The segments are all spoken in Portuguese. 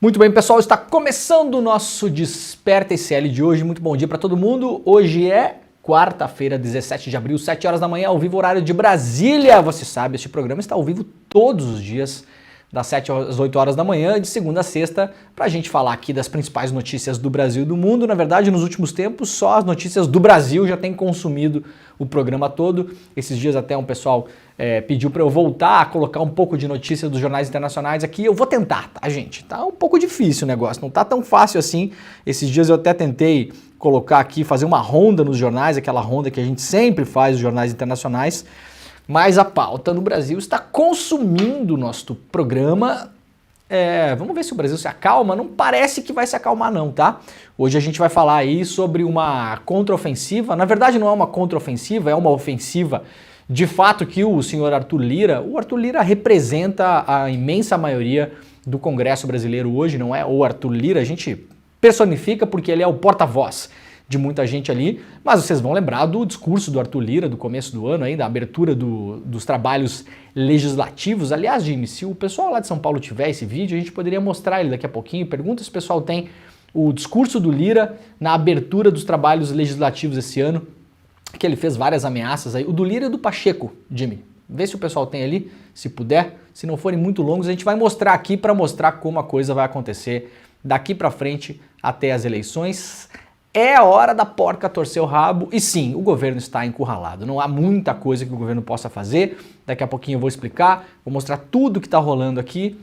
Muito bem, pessoal, está começando o nosso Desperta ICL de hoje. Muito bom dia para todo mundo. Hoje é quarta-feira, 17 de abril, 7 horas da manhã, ao vivo, horário de Brasília. Você sabe, este programa está ao vivo todos os dias, das 7 às 8 horas da manhã, de segunda a sexta, para a gente falar aqui das principais notícias do Brasil e do mundo. Na verdade, nos últimos tempos, só as notícias do Brasil já têm consumido o programa todo. Esses dias até um pessoal pediu para eu voltar a colocar um pouco de notícias dos jornais internacionais aqui. Eu vou tentar, tá, gente? Tá um pouco difícil o negócio, não tá tão fácil assim. Esses dias eu até tentei colocar aqui, fazer uma ronda nos jornais, aquela ronda que a gente sempre faz nos jornais internacionais, mas a pauta no Brasil está consumindo o nosso programa. Vamos ver se o Brasil se acalma. Não parece que vai se acalmar não, tá? Hoje a gente vai falar aí sobre uma contraofensiva. Na verdade não é uma contraofensiva, é uma ofensiva de fato que o senhor Arthur Lira representa a imensa maioria do Congresso brasileiro hoje, não é o Arthur Lira, a gente personifica porque ele é o porta-voz de muita gente ali, mas vocês vão lembrar do discurso do Arthur Lira do começo do ano, aí, da abertura dos trabalhos legislativos. Aliás, Jimmy, se o pessoal lá de São Paulo tiver esse vídeo, a gente poderia mostrar ele daqui a pouquinho. Pergunta se o pessoal tem o discurso do Lira na abertura dos trabalhos legislativos esse ano, que ele fez várias ameaças aí. O do Lira e do Pacheco, Jimmy. Vê se o pessoal tem ali, se puder. Se não forem muito longos, a gente vai mostrar aqui para mostrar como a coisa vai acontecer daqui para frente até as eleições. É a hora da porca torcer o rabo e sim, o governo está encurralado. Não há muita coisa que o governo possa fazer. Daqui a pouquinho eu vou explicar, vou mostrar tudo que está rolando aqui.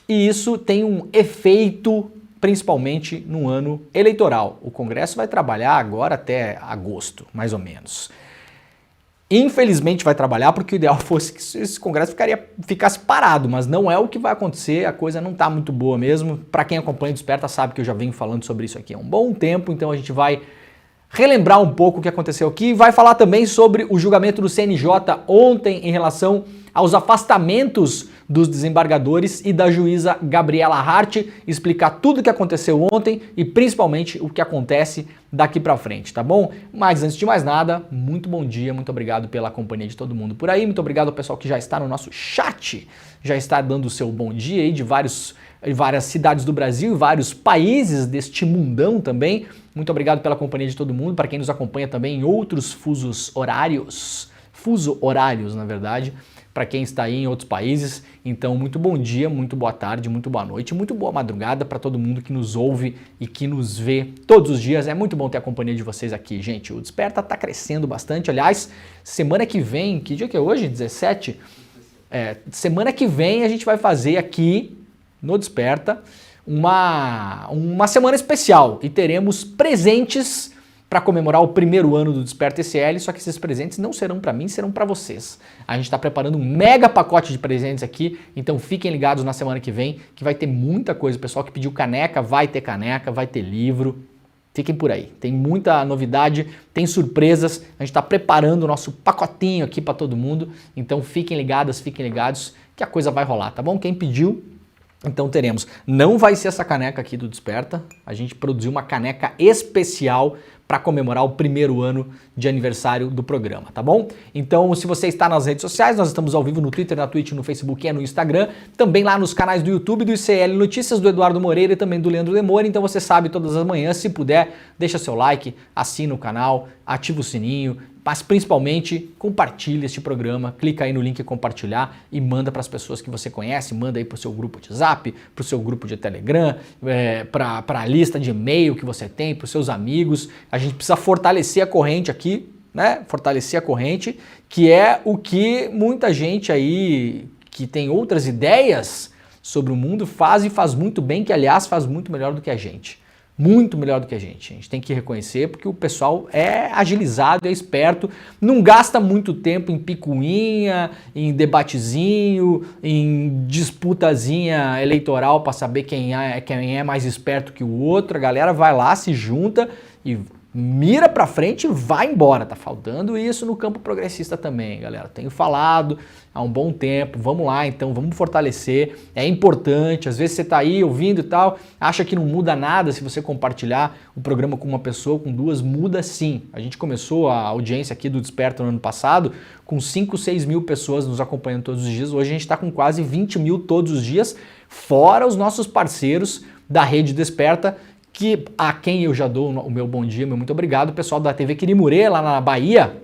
E isso tem um efeito principalmente no ano eleitoral. O Congresso vai trabalhar agora até agosto, mais ou menos. Infelizmente vai trabalhar porque o ideal fosse que esse Congresso ficasse parado, mas não é o que vai acontecer, a coisa não está muito boa mesmo. Para quem acompanha o Desperta sabe que eu já venho falando sobre isso aqui há um bom tempo, então a gente vai relembrar um pouco o que aconteceu aqui, vai falar também sobre o julgamento do CNJ ontem em relação aos afastamentos dos desembargadores e da juíza Gabriela Hart, explicar tudo o que aconteceu ontem e principalmente o que acontece daqui pra frente, tá bom? Mas antes de mais nada, muito bom dia, muito obrigado pela companhia de todo mundo por aí, muito obrigado ao pessoal que já está no nosso chat, já está dando o seu bom dia aí de várias cidades do Brasil e vários países deste mundão também. Muito obrigado pela companhia de todo mundo, para quem nos acompanha também em outros fuso horários, na verdade, para quem está aí em outros países. Então, muito bom dia, muito boa tarde, muito boa noite, muito boa madrugada para todo mundo que nos ouve e que nos vê todos os dias. É muito bom ter a companhia de vocês aqui, gente. O Desperta está crescendo bastante. Aliás, semana que vem, que dia que é hoje? 17? Semana que vem a gente vai fazer aqui no Desperta uma semana especial e teremos presentes para comemorar o primeiro ano do Desperta ICL, só que esses presentes não serão para mim, serão para vocês. A gente está preparando um mega pacote de presentes aqui, então fiquem ligados na semana que vem, que vai ter muita coisa. O pessoal que pediu caneca, vai ter livro. Fiquem por aí, tem muita novidade, tem surpresas, a gente está preparando o nosso pacotinho aqui para todo mundo, então fiquem ligados que a coisa vai rolar, tá bom? Quem pediu, então teremos. Não vai ser essa caneca aqui do Desperta, a gente produziu uma caneca especial para comemorar o primeiro ano de aniversário do programa, tá bom? Então, se você está nas redes sociais, nós estamos ao vivo no Twitter, na Twitch, no Facebook e no Instagram, também lá nos canais do YouTube, do ICL Notícias, do Eduardo Moreira e também do Leandro Demore. Então você sabe, todas as manhãs, se puder, deixa seu like, assina o canal, ativa o sininho, mas principalmente compartilhe este programa, clica aí no link compartilhar e manda para as pessoas que você conhece, manda aí para o seu grupo de WhatsApp, para o seu grupo de Telegram, para a lista de e-mail que você tem, para os seus amigos. A gente precisa fortalecer a corrente aqui, né? Fortalecer a corrente, que é o que muita gente aí que tem outras ideias sobre o mundo faz e faz muito bem, que aliás faz muito melhor do que a gente. Muito melhor do que a gente tem que reconhecer, porque o pessoal é agilizado, é esperto, não gasta muito tempo em picuinha, em debatezinho, em disputazinha eleitoral para saber quem é mais esperto que o outro. A galera vai lá, se junta e Mira pra frente e vai embora. Tá faltando isso no campo progressista também, galera. Tenho falado há um bom tempo. Vamos lá, então, vamos fortalecer. É importante. Às vezes você tá aí ouvindo e tal, acha que não muda nada se você compartilhar o programa com uma pessoa, com duas, muda sim. A gente começou a audiência aqui do Desperta no ano passado com 5, 6 mil pessoas nos acompanhando todos os dias. Hoje a gente tá com quase 20 mil todos os dias, fora os nossos parceiros da Rede Desperta, que a quem eu já dou o meu bom dia, meu muito obrigado, o pessoal da TV Quirimurê, lá na Bahia,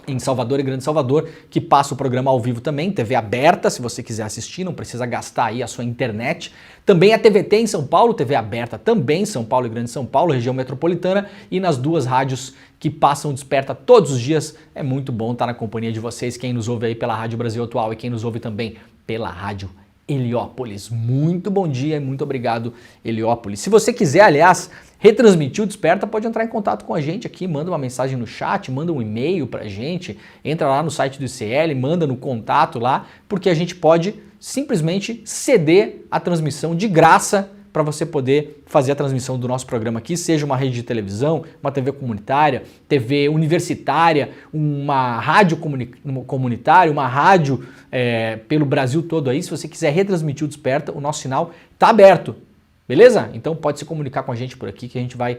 em Salvador e Grande Salvador, que passa o programa ao vivo também, TV aberta, se você quiser assistir, não precisa gastar aí a sua internet. Também a TVT em São Paulo, TV aberta também, São Paulo e Grande São Paulo, região metropolitana, e nas duas rádios que passam Desperta todos os dias. É muito bom estar na companhia de vocês, quem nos ouve aí pela Rádio Brasil Atual e quem nos ouve também pela Rádio Heliópolis. Muito bom dia e muito obrigado, Heliópolis. Se você quiser, aliás, retransmitir o Desperta, pode entrar em contato com a gente aqui, manda uma mensagem no chat, manda um e-mail pra gente, entra lá no site do ICL, manda no contato lá, porque a gente pode simplesmente ceder a transmissão de graça para você poder fazer a transmissão do nosso programa aqui, seja uma rede de televisão, uma TV comunitária, TV universitária, uma rádio comunitária, uma rádio pelo Brasil todo aí. Se você quiser retransmitir o Desperta, o nosso sinal está aberto, beleza? Então pode se comunicar com a gente por aqui que a gente vai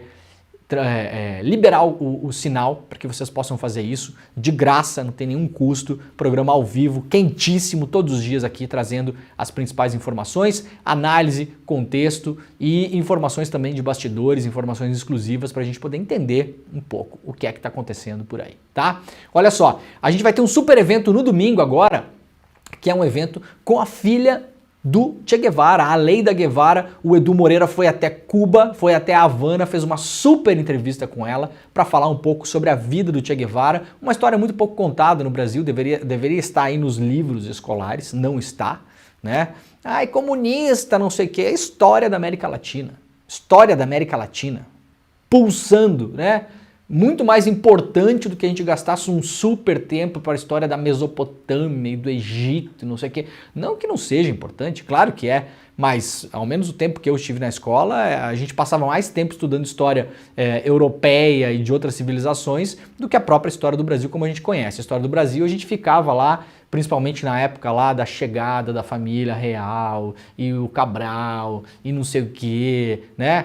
liberar o sinal para que vocês possam fazer isso de graça, não tem nenhum custo, programa ao vivo, quentíssimo, todos os dias aqui trazendo as principais informações, análise, contexto e informações também de bastidores, informações exclusivas para a gente poder entender um pouco o que é que está acontecendo por aí, tá? Olha só, a gente vai ter um super evento no domingo agora, que é um evento com a filha do Che Guevara, a Aleida Guevara. O Edu Moreira foi até Cuba, foi até Havana, fez uma super entrevista com ela para falar um pouco sobre a vida do Che Guevara, uma história muito pouco contada no Brasil, deveria estar aí nos livros escolares, não está, né? Ai, comunista, não sei o que, é história da América Latina, pulsando, né? Muito mais importante do que a gente gastasse um super tempo para a história da Mesopotâmia e do Egito, não sei o quê. Não que não seja importante, claro que é, mas ao menos o tempo que eu estive na escola, a gente passava mais tempo estudando história europeia e de outras civilizações do que a própria história do Brasil como a gente conhece. A história do Brasil a gente ficava lá, principalmente na época lá da chegada da família real e o Cabral e não sei o quê, né?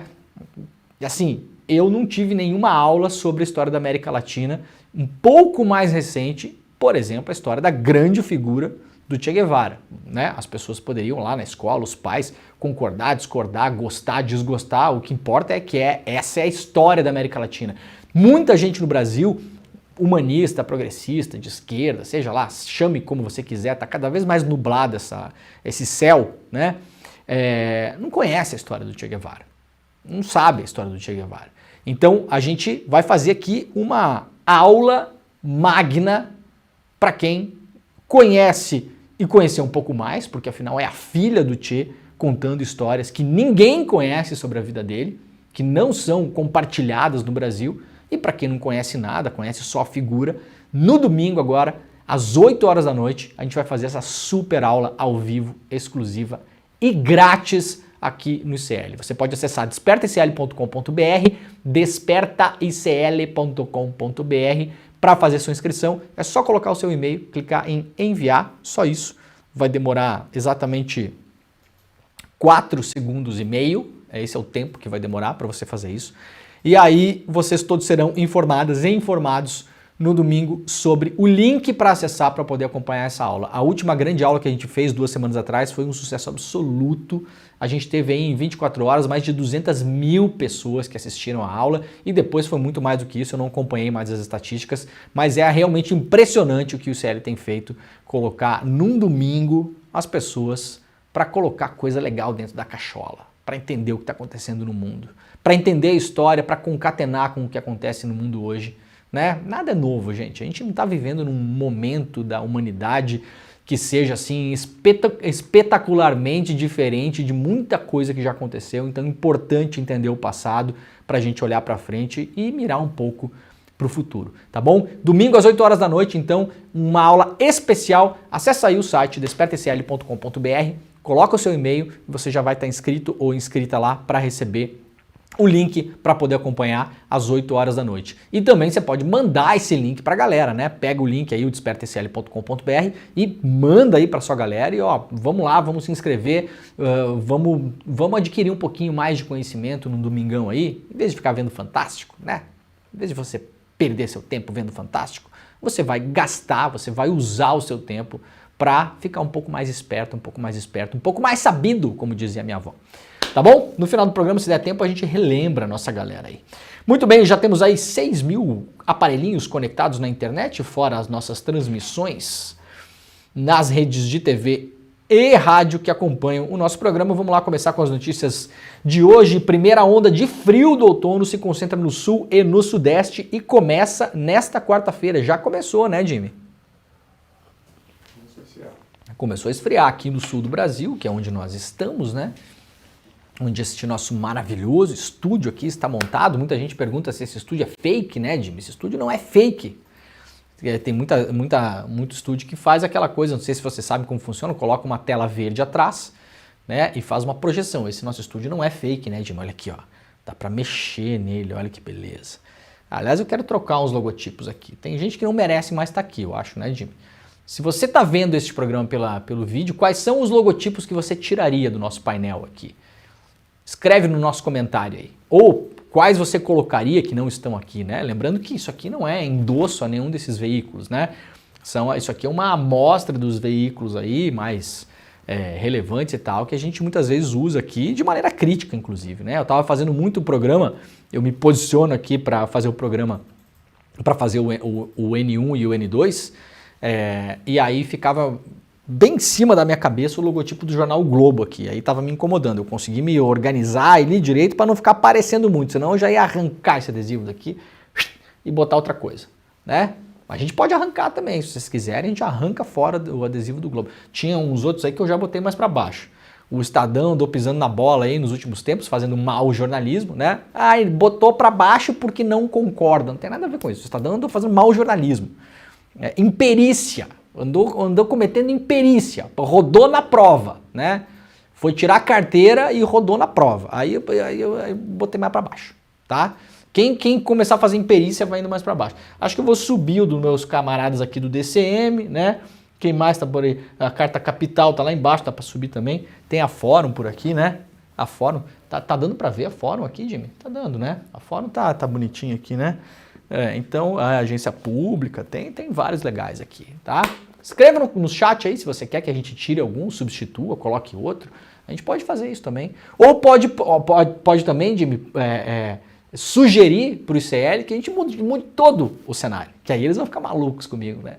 E assim, eu não tive nenhuma aula sobre a história da América Latina, um pouco mais recente, por exemplo, a história da grande figura do Che Guevara, né? As pessoas poderiam lá na escola, os pais, concordar, discordar, gostar, desgostar, o que importa é que essa é a história da América Latina. Muita gente no Brasil, humanista, progressista, de esquerda, seja lá, chame como você quiser, tá cada vez mais nublado esse céu, né? Não conhece a história do Che Guevara, não sabe a história do Che Guevara. Então a gente vai fazer aqui uma aula magna para quem conhece e conhecer um pouco mais, porque afinal é a filha do Che contando histórias que ninguém conhece sobre a vida dele, que não são compartilhadas no Brasil, e para quem não conhece nada, conhece só a figura, no domingo agora, às 8 horas da noite, a gente vai fazer essa super aula ao vivo, exclusiva e grátis aqui no ICL. Você pode acessar despertaicl.com.br, despertaicl.com.br para fazer sua inscrição. É só colocar o seu e-mail, clicar em enviar, só isso. Vai demorar exatamente 4 segundos e meio, esse é o tempo que vai demorar para você fazer isso. E aí vocês todos serão informadas e informados no domingo sobre o link para acessar para poder acompanhar essa aula. A última grande aula que a gente fez 2 semanas atrás foi um sucesso absoluto. A gente teve aí em 24 horas mais de 200 mil pessoas que assistiram a aula e depois foi muito mais do que isso, eu não acompanhei mais as estatísticas, mas é realmente impressionante o que o ICL tem feito, colocar num domingo as pessoas para colocar coisa legal dentro da cachola, para entender o que está acontecendo no mundo, para entender a história, para concatenar com o que acontece no mundo hoje. Né? Nada é novo, gente. A gente não está vivendo num momento da humanidade que seja assim espetacularmente diferente de muita coisa que já aconteceu. Então é importante entender o passado para a gente olhar para frente e mirar um pouco para o futuro, tá bom? Domingo às 8 horas da noite, então, uma aula especial. Acesse aí o site despertaicl.com.br, coloca o seu e-mail e você já vai estar inscrito ou inscrita lá para receber o link para poder acompanhar às 8 horas da noite. E também você pode mandar esse link para a galera, né? Pega o link aí, o despertacl.com.br e manda aí para sua galera e ó, vamos lá, vamos se inscrever, vamos adquirir um pouquinho mais de conhecimento no domingão aí, em vez de ficar vendo Fantástico, né? Em vez de você perder seu tempo vendo Fantástico, você vai gastar, você vai usar o seu tempo para ficar um pouco mais esperto, um pouco mais sabido, como dizia minha avó. Tá bom? No final do programa, se der tempo, a gente relembra a nossa galera aí. Muito bem, já temos aí 6 mil aparelhinhos conectados na internet, fora as nossas transmissões nas redes de TV e rádio que acompanham o nosso programa. Vamos lá começar com as notícias de hoje. Primeira onda de frio do outono se concentra no sul e no sudeste e começa nesta quarta-feira. Já começou, né, Jimmy? Começou a esfriar aqui no sul do Brasil, que é onde nós estamos, né? Onde este nosso maravilhoso estúdio aqui está montado. Muita gente pergunta se esse estúdio é fake, né, Jimmy? Esse estúdio não é fake. Tem muito estúdio que faz aquela coisa, não sei se você sabe como funciona, coloca uma tela verde atrás, né, e faz uma projeção. Esse nosso estúdio não é fake, né, Jimmy? Olha aqui, ó. Dá para mexer nele, olha que beleza. Aliás, eu quero trocar uns logotipos aqui. Tem gente que não merece mais estar aqui, eu acho, né, Jimmy? Se você está vendo este programa pelo vídeo, quais são os logotipos que você tiraria do nosso painel aqui? Escreve no nosso comentário aí. Ou quais você colocaria que não estão aqui, né? Lembrando que isso aqui não é endosso a nenhum desses veículos, né? Isso aqui é uma amostra dos veículos aí mais relevantes e tal, que a gente muitas vezes usa aqui de maneira crítica, inclusive, né? Eu estava fazendo muito programa, eu me posiciono aqui para fazer o programa, para fazer o N1 e o N2, e aí ficava bem em cima da minha cabeça o logotipo do jornal o Globo aqui, aí tava me incomodando, eu consegui me organizar ali direito para não ficar aparecendo muito, senão eu já ia arrancar esse adesivo daqui e botar outra coisa, né? A gente pode arrancar também, se vocês quiserem, a gente arranca fora o adesivo do Globo. Tinha uns outros aí que eu já botei mais para baixo. O Estadão andou pisando na bola aí nos últimos tempos, fazendo mau jornalismo, né? Ah, ele botou para baixo porque não concorda, não tem nada a ver com isso. O Estadão andou fazendo mau jornalismo. Imperícia. Andou cometendo imperícia, rodou na prova, né? Foi tirar a carteira e rodou na prova. Aí eu botei mais para baixo, tá? Quem começar a fazer imperícia vai indo mais para baixo. Acho que eu vou subir o dos meus camaradas aqui do DCM, né? Quem mais tá por aí? A Carta Capital tá lá embaixo, dá para subir também. Tem a Fórum por aqui, né? A Fórum, tá dando para ver a Fórum aqui, Jimmy? Tá dando, né? A Fórum tá bonitinha aqui, né? Então, a agência pública, tem vários legais aqui, tá? Escreva no chat aí se você quer que a gente tire algum, substitua, coloque outro. A gente pode fazer isso também. Ou pode também, Jimmy, sugerir para o ICL que a gente mude todo o cenário. Que aí eles vão ficar malucos comigo, né?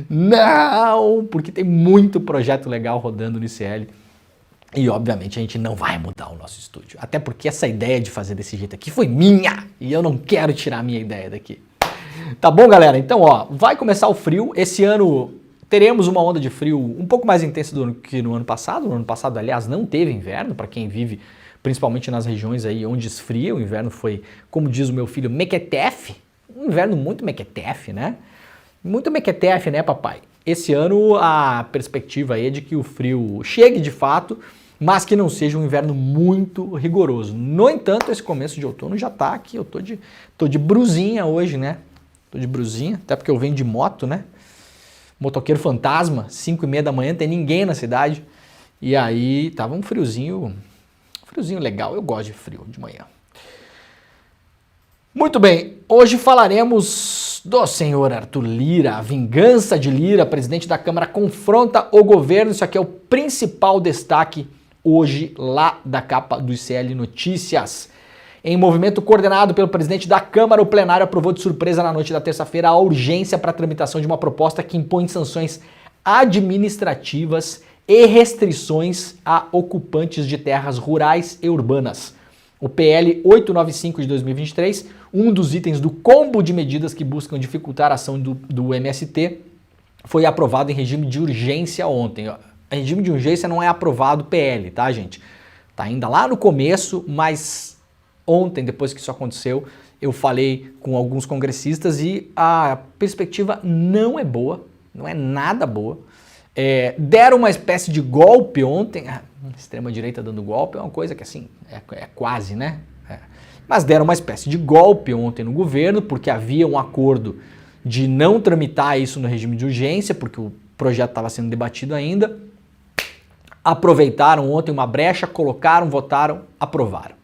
Não, porque tem muito projeto legal rodando no ICL. E, obviamente, a gente não vai mudar o nosso estúdio. Até porque essa ideia de fazer desse jeito aqui foi minha. E eu não quero tirar a minha ideia daqui. Tá bom, galera? Então, ó, vai começar o frio. Esse ano teremos uma onda de frio um pouco mais intensa do que no ano passado. No ano passado, aliás, não teve inverno. Para quem vive, principalmente nas regiões aí onde esfria, o inverno foi, como diz o meu filho, mequetefe. Um inverno muito mequetefe, né? Muito mequetefe, né, papai? Esse ano a perspectiva aí é de que o frio chegue de fato, mas que não seja um inverno muito rigoroso. No entanto, esse começo de outono já tá aqui, eu tô de brusinha hoje, né? Tô de brusinha, até porque eu venho de moto, né? Motoqueiro fantasma, 5h30 da manhã, não tem ninguém na cidade. E aí tava um friozinho legal, eu gosto de frio de manhã. Muito bem, hoje falaremos do senhor Arthur Lira, a vingança de Lira, presidente da Câmara confronta o governo, isso aqui é o principal destaque hoje lá da capa do ICL Notícias. Em movimento coordenado pelo presidente da Câmara, o plenário aprovou de surpresa na noite da terça-feira a urgência para a tramitação de uma proposta que impõe sanções administrativas e restrições a ocupantes de terras rurais e urbanas. O PL 895 de 2023, um dos itens do combo de medidas que buscam dificultar a ação do MST, foi aprovado em regime de urgência ontem. Em regime de urgência não é aprovado o PL, tá, gente? Tá ainda lá no começo, mas ontem, depois que isso aconteceu, eu falei com alguns congressistas e a perspectiva não é boa, não é nada boa. Deram uma espécie de golpe ontem, extrema-direita dando golpe é uma coisa que assim, é quase, né? mas deram uma espécie de golpe ontem no governo, porque havia um acordo de não tramitar isso no regime de urgência, porque o projeto estava sendo debatido ainda. Aproveitaram ontem uma brecha, colocaram, votaram, aprovaram.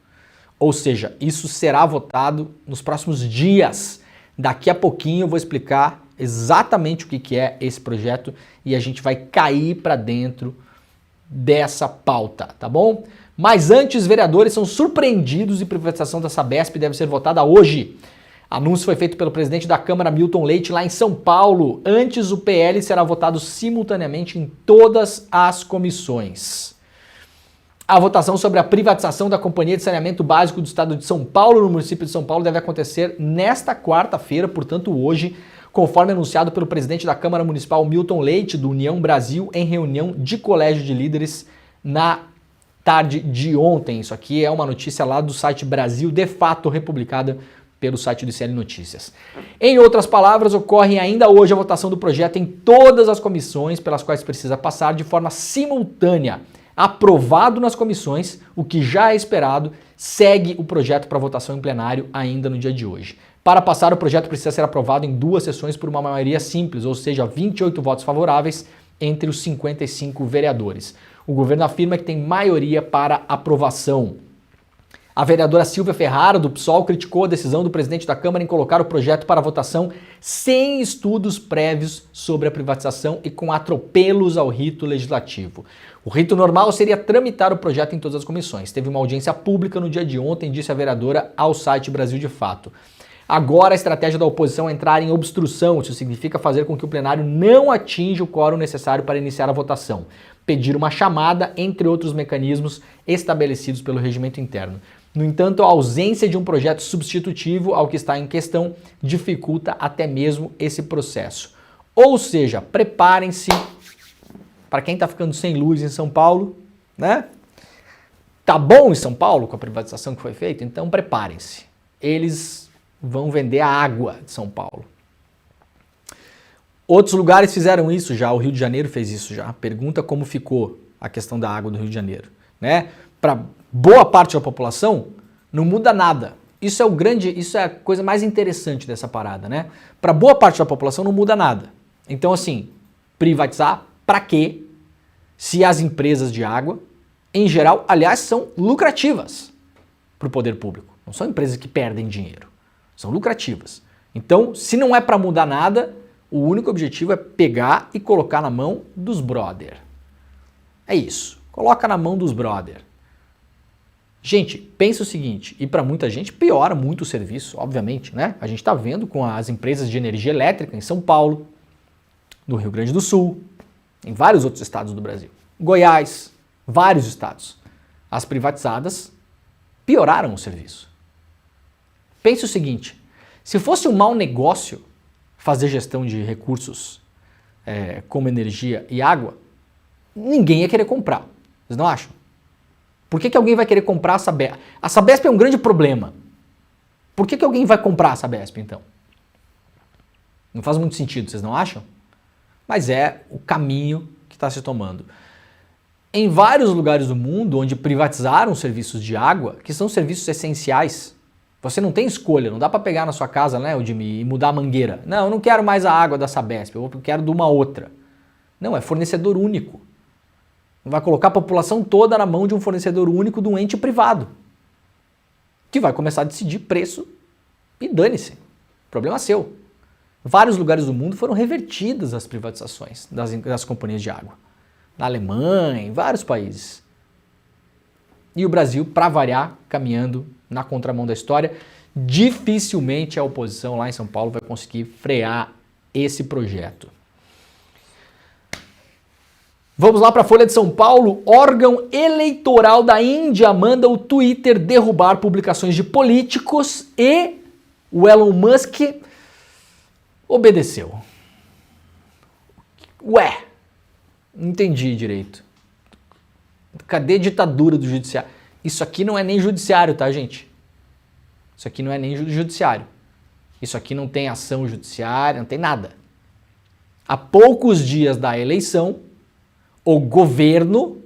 Ou seja, isso será votado nos próximos dias. Daqui a pouquinho eu vou explicar exatamente o que é esse projeto e a gente vai cair para dentro dessa pauta, tá bom? Mas antes, vereadores são surpreendidos e privatização da Sabesp deve ser votada hoje. Anúncio foi feito pelo presidente da Câmara, Milton Leite, lá em São Paulo. Antes, o PL será votado simultaneamente em todas as comissões. A votação sobre a privatização da Companhia de Saneamento Básico do Estado de São Paulo, no município de São Paulo, deve acontecer nesta quarta-feira, portanto hoje, conforme anunciado pelo presidente da Câmara Municipal, Milton Leite, do União Brasil, em reunião de colégio de líderes na tarde de ontem. Isso aqui é uma notícia lá do site Brasil de Fato, republicada pelo site do ICL Notícias. Em outras palavras, ocorre ainda hoje a votação do projeto em todas as comissões pelas quais precisa passar de forma simultânea. Aprovado nas comissões, o que já é esperado, segue o projeto para votação em plenário ainda no dia de hoje. Para passar, o projeto precisa ser aprovado em 2 sessões por uma maioria simples, ou seja, 28 votos favoráveis entre os 55 vereadores. O governo afirma que tem maioria para aprovação. A vereadora Silvia Ferrara, do PSOL, criticou a decisão do presidente da Câmara em colocar o projeto para votação sem estudos prévios sobre a privatização e com atropelos ao rito legislativo. O rito normal seria tramitar o projeto em todas as comissões. Teve uma audiência pública no dia de ontem, disse a vereadora ao site Brasil de Fato. Agora a estratégia da oposição é entrar em obstrução, isso significa fazer com que o plenário não atinja o quórum necessário para iniciar a votação, pedir uma chamada, entre outros mecanismos estabelecidos pelo regimento interno. No entanto, a ausência de um projeto substitutivo ao que está em questão dificulta até mesmo esse processo. Ou seja, preparem-se, para quem está ficando sem luz em São Paulo, né? Tá bom em São Paulo com a privatização que foi feita? Então preparem-se. Eles vão vender a água de São Paulo. Outros lugares fizeram isso já, o Rio de Janeiro fez isso já. Pergunta como ficou a questão da água do Rio de Janeiro, né? Para boa parte da população não muda nada. Isso é a coisa mais interessante dessa parada, né? Para boa parte da população não muda nada. Então assim, privatizar para quê? Se as empresas de água, em geral, aliás, são lucrativas para o poder público. Não são empresas que perdem dinheiro, são lucrativas. Então, se não é para mudar nada, o único objetivo é pegar e colocar na mão dos brother. É isso. Coloca na mão dos brother. Gente, pensa o seguinte, e para muita gente piora muito o serviço, obviamente, né? A gente está vendo com as empresas de energia elétrica em São Paulo, no Rio Grande do Sul, em vários outros estados do Brasil. Goiás, vários estados. As privatizadas pioraram o serviço. Pense o seguinte, se fosse um mau negócio fazer gestão de recursos como energia e água, ninguém ia querer comprar. Vocês não acham? Por que alguém vai querer comprar a Sabesp? A Sabesp é um grande problema. Por que alguém vai comprar a Sabesp, então? Não faz muito sentido, vocês não acham? Mas é o caminho que está se tomando. Em vários lugares do mundo onde privatizaram serviços de água, que são serviços essenciais, você não tem escolha, não dá para pegar na sua casa, né, Odimi, e mudar a mangueira. Não, eu não quero mais a água da Sabesp, eu quero de uma outra. Não, é fornecedor único. Vai colocar a população toda na mão de um fornecedor único de um ente privado, que vai começar a decidir preço e dane-se. Problema seu. Vários lugares do mundo foram revertidas as privatizações das companhias de água. Na Alemanha, em vários países. E o Brasil, para variar, caminhando na contramão da história, dificilmente a oposição lá em São Paulo vai conseguir frear esse projeto. Vamos lá para a Folha de São Paulo. Órgão eleitoral da Índia manda o Twitter derrubar publicações de políticos e o Elon Musk obedeceu. Ué, não entendi direito. Cadê a ditadura do judiciário? Isso aqui não é nem judiciário, tá, gente? Isso aqui não é nem judiciário. Isso aqui não tem ação judiciária, não tem nada. Há poucos dias da eleição, o governo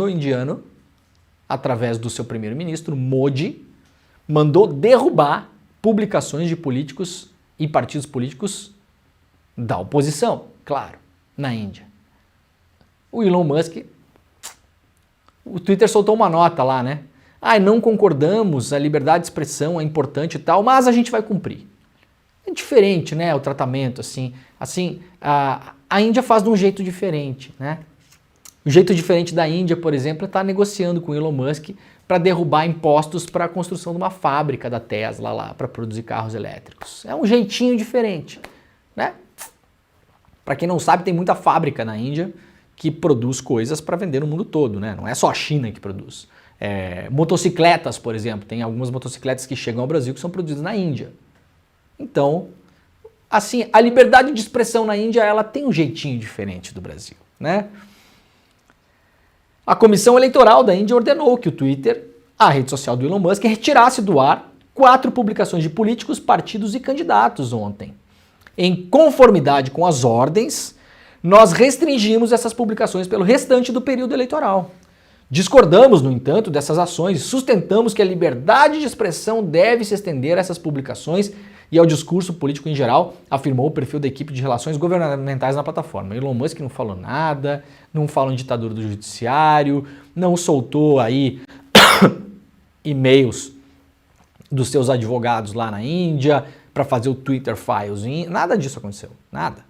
indiano, através do seu primeiro-ministro, Modi, mandou derrubar publicações de políticos e partidos políticos da oposição, claro, na Índia. O Elon Musk, o Twitter soltou uma nota lá, né? Não concordamos, a liberdade de expressão é importante e tal, mas a gente vai cumprir. É diferente, né, o tratamento, assim, a Índia faz de um jeito diferente, né? O jeito diferente da Índia, por exemplo, é estar negociando com o Elon Musk para derrubar impostos para a construção de uma fábrica da Tesla lá, para produzir carros elétricos. É um jeitinho diferente, né? Para quem não sabe, tem muita fábrica na Índia que produz coisas para vender no mundo todo, né? Não é só a China que produz. Motocicletas, por exemplo, tem algumas motocicletas que chegam ao Brasil que são produzidas na Índia. Então, assim, a liberdade de expressão na Índia, ela tem um jeitinho diferente do Brasil, né? A Comissão Eleitoral da Índia ordenou que o Twitter, a rede social do Elon Musk, retirasse do ar 4 publicações de políticos, partidos e candidatos ontem. Em conformidade com as ordens, nós restringimos essas publicações pelo restante do período eleitoral. Discordamos, no entanto, dessas ações e sustentamos que a liberdade de expressão deve se estender a essas publicações e ao discurso político em geral, afirmou o perfil da equipe de relações governamentais na plataforma. Elon Musk não falou nada, não falou em ditadura do judiciário, não soltou aí e-mails dos seus advogados lá na Índia para fazer o Twitter Files. Nada disso aconteceu, nada.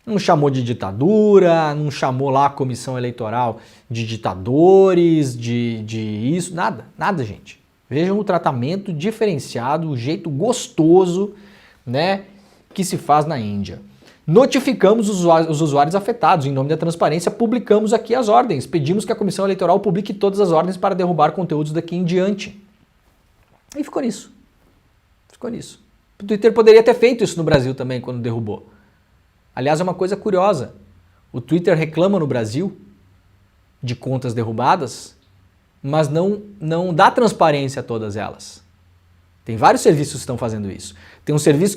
Não chamou de ditadura, não chamou lá a comissão eleitoral de ditadores, de isso, nada, gente. Vejam o tratamento diferenciado, o jeito gostoso, né, que se faz na Índia. Notificamos os usuários afetados. Em nome da transparência, publicamos aqui as ordens. Pedimos que a comissão eleitoral publique todas as ordens para derrubar conteúdos daqui em diante. E ficou nisso. Ficou nisso. O Twitter poderia ter feito isso no Brasil também, quando derrubou. Aliás, é uma coisa curiosa. O Twitter reclama no Brasil de contas derrubadas, mas não dá transparência a todas elas. Tem vários serviços que estão fazendo isso. Tem um serviço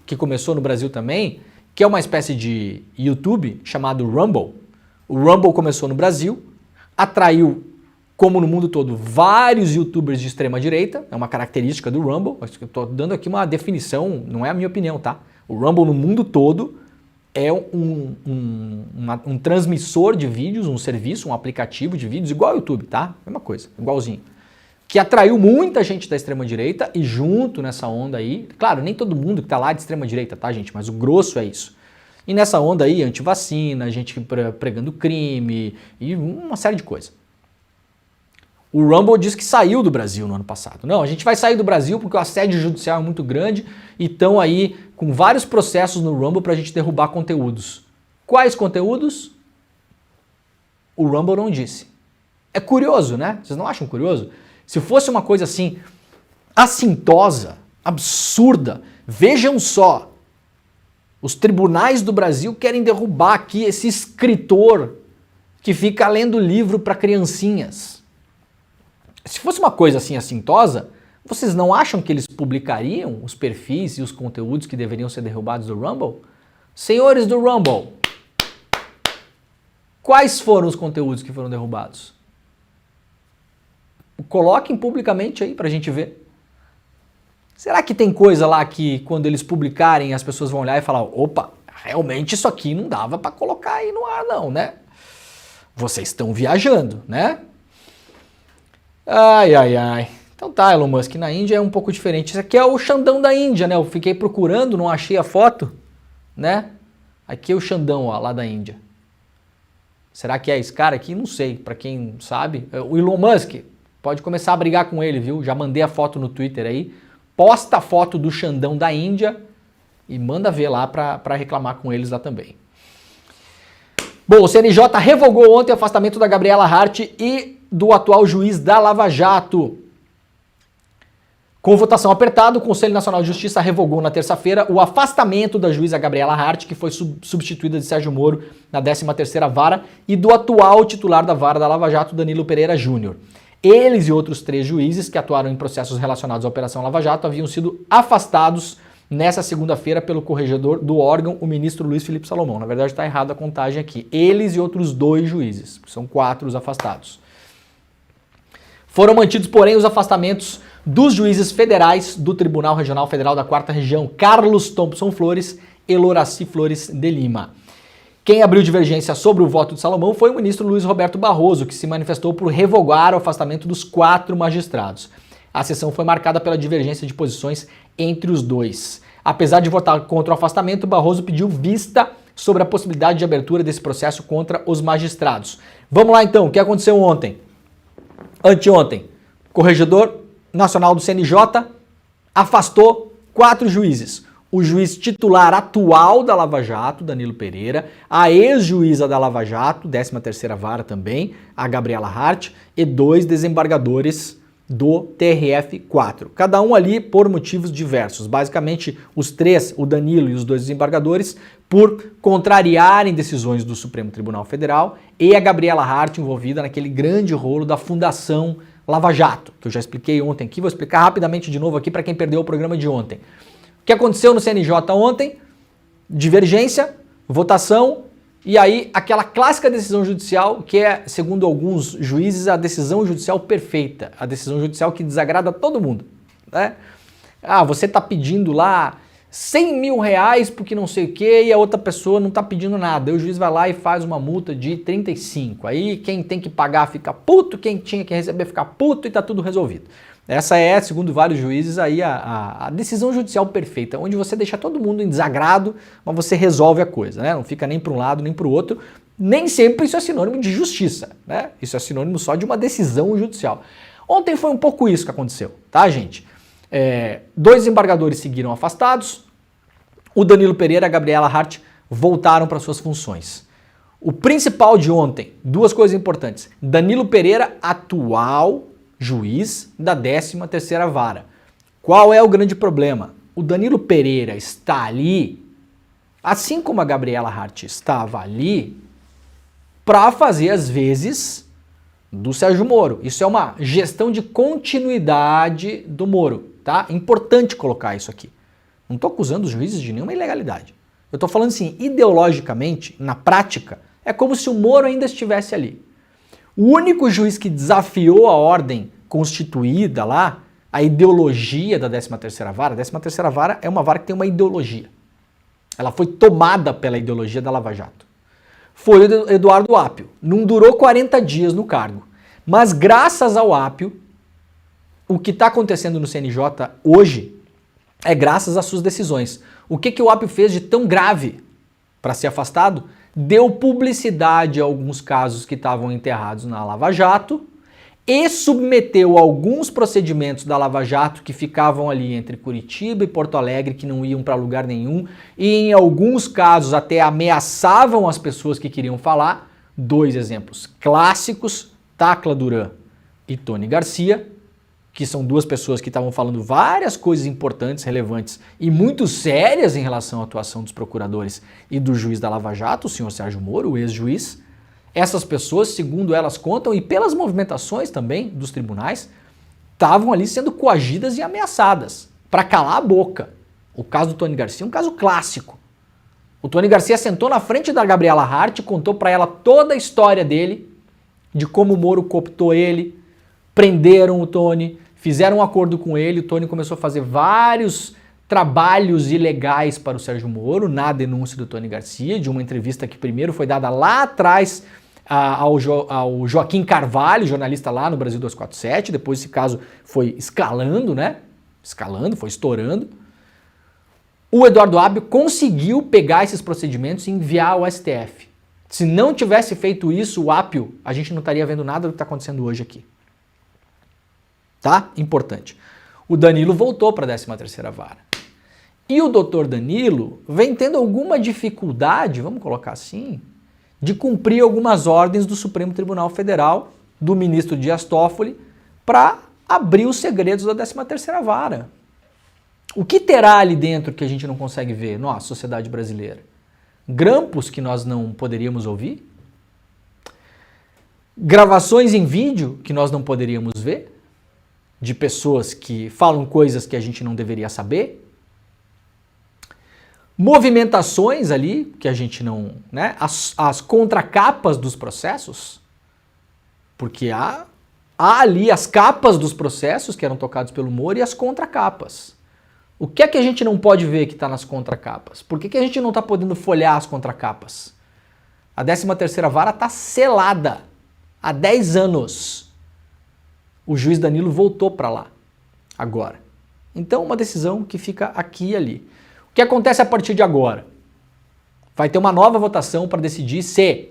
que começou no Brasil também, que é uma espécie de YouTube chamado Rumble. O Rumble começou no Brasil, atraiu, como no mundo todo, vários youtubers de extrema direita, é uma característica do Rumble. Eu estou dando aqui uma definição, não é a minha opinião, tá? O Rumble no mundo todo é um transmissor de vídeos, um serviço, um aplicativo de vídeos, igual ao YouTube, tá? Mesma coisa, igualzinho. Que atraiu muita gente da extrema-direita e junto nessa onda aí, claro, nem todo mundo que tá lá é de extrema-direita, tá, gente? Mas o grosso é isso. E nessa onda aí, antivacina, gente pregando crime e uma série de coisas. O Rumble disse que saiu do Brasil no ano passado. Não, a gente vai sair do Brasil porque o assédio judicial é muito grande e estão aí com vários processos no Rumble para a gente derrubar conteúdos. Quais conteúdos? O Rumble não disse. É curioso, né? Vocês não acham curioso? Se fosse uma coisa assim, assintosa, absurda, vejam só, os tribunais do Brasil querem derrubar aqui esse escritor que fica lendo livro para criancinhas. Se fosse uma coisa assim assintosa, vocês não acham que eles publicariam os perfis e os conteúdos que deveriam ser derrubados do Rumble? Senhores do Rumble, quais foram os conteúdos que foram derrubados? Coloquem publicamente aí pra gente ver. Será que tem coisa lá que quando eles publicarem as pessoas vão olhar e falar, opa, realmente isso aqui não dava pra colocar aí no ar não, né? Vocês estão viajando, né? Ai. Então tá, Elon Musk, na Índia é um pouco diferente. Isso aqui é o Xandão da Índia, né? Eu fiquei procurando, não achei a foto, né? Aqui é o Xandão, ó, lá da Índia. Será que é esse cara aqui? Não sei, pra quem sabe. O Elon Musk, pode começar a brigar com ele, viu? Já mandei a foto no Twitter aí. Posta a foto do Xandão da Índia e manda ver lá pra reclamar com eles lá também. Bom, o CNJ revogou ontem o afastamento da Gabriela Hart e do atual juiz da Lava Jato. Com votação apertada, o Conselho Nacional de Justiça revogou na terça-feira o afastamento da juíza Gabriela Hart, que foi substituída de Sérgio Moro na 13ª Vara, e do atual titular da Vara da Lava Jato, Danilo Pereira Júnior. Eles e outros 3 juízes que atuaram em processos relacionados à Operação Lava Jato haviam sido afastados nessa segunda-feira pelo corregedor do órgão, o ministro Luiz Felipe Salomão. Na verdade está errada a contagem aqui. Eles e outros 2 juízes, são 4 os afastados. Foram mantidos, porém, os afastamentos dos juízes federais do Tribunal Regional Federal da 4ª Região, Carlos Thompson Flores e Loraci Flores de Lima. Quem abriu divergência sobre o voto de Salomão foi o ministro Luiz Roberto Barroso, que se manifestou por revogar o afastamento dos 4 magistrados. A sessão foi marcada pela divergência de posições entre os dois. Apesar de votar contra o afastamento, Barroso pediu vista sobre a possibilidade de abertura desse processo contra os magistrados. Vamos lá então, o que aconteceu ontem? Anteontem, Corregedor Nacional do CNJ afastou 4 juízes. O juiz titular atual da Lava Jato, Danilo Pereira, a ex-juíza da Lava Jato, 13ª Vara também, a Gabriela Hart, e 2 desembargadores do TRF4. Cada um ali por motivos diversos. Basicamente, os 3, o Danilo e os 2 desembargadores, por contrariarem decisões do Supremo Tribunal Federal, e a Gabriela Hart envolvida naquele grande rolo da Fundação Lava Jato, que eu já expliquei ontem aqui, vou explicar rapidamente de novo aqui para quem perdeu o programa de ontem. O que aconteceu no CNJ ontem? Divergência, votação, e aí aquela clássica decisão judicial que é, segundo alguns juízes, a decisão judicial perfeita, a decisão judicial que desagrada todo mundo, né? Ah, você está pedindo lá 100 mil reais porque não sei o que e a outra pessoa não está pedindo nada. Aí o juiz vai lá e faz uma multa de 35. Aí quem tem que pagar fica puto, quem tinha que receber fica puto e está tudo resolvido. Essa é, segundo vários juízes, aí a decisão judicial perfeita, onde você deixa todo mundo em desagrado, mas você resolve a coisa, né? Não fica nem para um lado nem para o outro. Nem sempre isso é sinônimo de justiça, né? Isso é sinônimo só de uma decisão judicial. Ontem foi um pouco isso que aconteceu, tá, gente? 2 desembargadores seguiram afastados, o Danilo Pereira e a Gabriela Hart voltaram para suas funções. O principal de ontem, 2 coisas importantes. Danilo Pereira, atual juiz da 13ª Vara. Qual é o grande problema? O Danilo Pereira está ali, assim como a Gabriela Hart estava ali, para fazer as vezes do Sérgio Moro. Isso é uma gestão de continuidade do Moro, tá? Importante colocar isso aqui. Não estou acusando os juízes de nenhuma ilegalidade. Eu estou falando assim, ideologicamente, na prática, é como se o Moro ainda estivesse ali. O único juiz que desafiou a ordem constituída lá, a ideologia da 13ª Vara, a 13ª Vara é uma vara que tem uma ideologia. Ela foi tomada pela ideologia da Lava Jato. Foi o Eduardo Apio. Não durou 40 dias no cargo. Mas graças ao Apio, o que está acontecendo no CNJ hoje é graças às suas decisões. O que o Apio fez de tão grave para ser afastado? Deu publicidade a alguns casos que estavam enterrados na Lava Jato e submeteu alguns procedimentos da Lava Jato que ficavam ali entre Curitiba e Porto Alegre, que não iam para lugar nenhum, e em alguns casos até ameaçavam as pessoas que queriam falar. 2 exemplos clássicos, Tacla Duran e Tony Garcia, que são 2 pessoas que estavam falando várias coisas importantes, relevantes e muito sérias em relação à atuação dos procuradores e do juiz da Lava Jato, o senhor Sérgio Moro, o ex-juiz. Essas pessoas, segundo elas contam, e pelas movimentações também dos tribunais, estavam ali sendo coagidas e ameaçadas para calar a boca. O caso do Tony Garcia é um caso clássico. O Tony Garcia sentou na frente da Gabriela Hart e contou para ela toda a história dele, de como o Moro cooptou ele, prenderam o Tony, fizeram um acordo com ele, o Tony começou a fazer vários trabalhos ilegais para o Sérgio Moro, na denúncia do Tony Garcia, de uma entrevista que primeiro foi dada lá atrás ao Joaquim Carvalho, jornalista lá no Brasil 247, depois esse caso foi escalando, né? Escalando, foi estourando. O Eduardo Apio conseguiu pegar esses procedimentos e enviar ao STF. Se não tivesse feito isso, o Apio, a gente não estaria vendo nada do que está acontecendo hoje aqui. Tá? Importante. O Danilo voltou para a 13ª Vara. E o doutor Danilo vem tendo alguma dificuldade, vamos colocar assim, de cumprir algumas ordens do Supremo Tribunal Federal, do ministro Dias Toffoli, para abrir os segredos da 13ª Vara. O que terá ali dentro que a gente não consegue ver, nossa sociedade brasileira? Grampos que nós não poderíamos ouvir? Gravações em vídeo que nós não poderíamos ver? De pessoas que falam coisas que a gente não deveria saber? Movimentações ali que a gente não, né? As contracapas dos processos, porque há há ali as capas dos processos que eram tocados pelo Moro e as contracapas. O que é que a gente não pode ver que está nas contracapas? Por que a gente não está podendo folhear as contracapas? A 13ª Vara está selada há 10 anos. O juiz Danilo voltou para lá agora. Então, uma decisão que fica aqui e ali. O que acontece a partir de agora? Vai ter uma nova votação para decidir se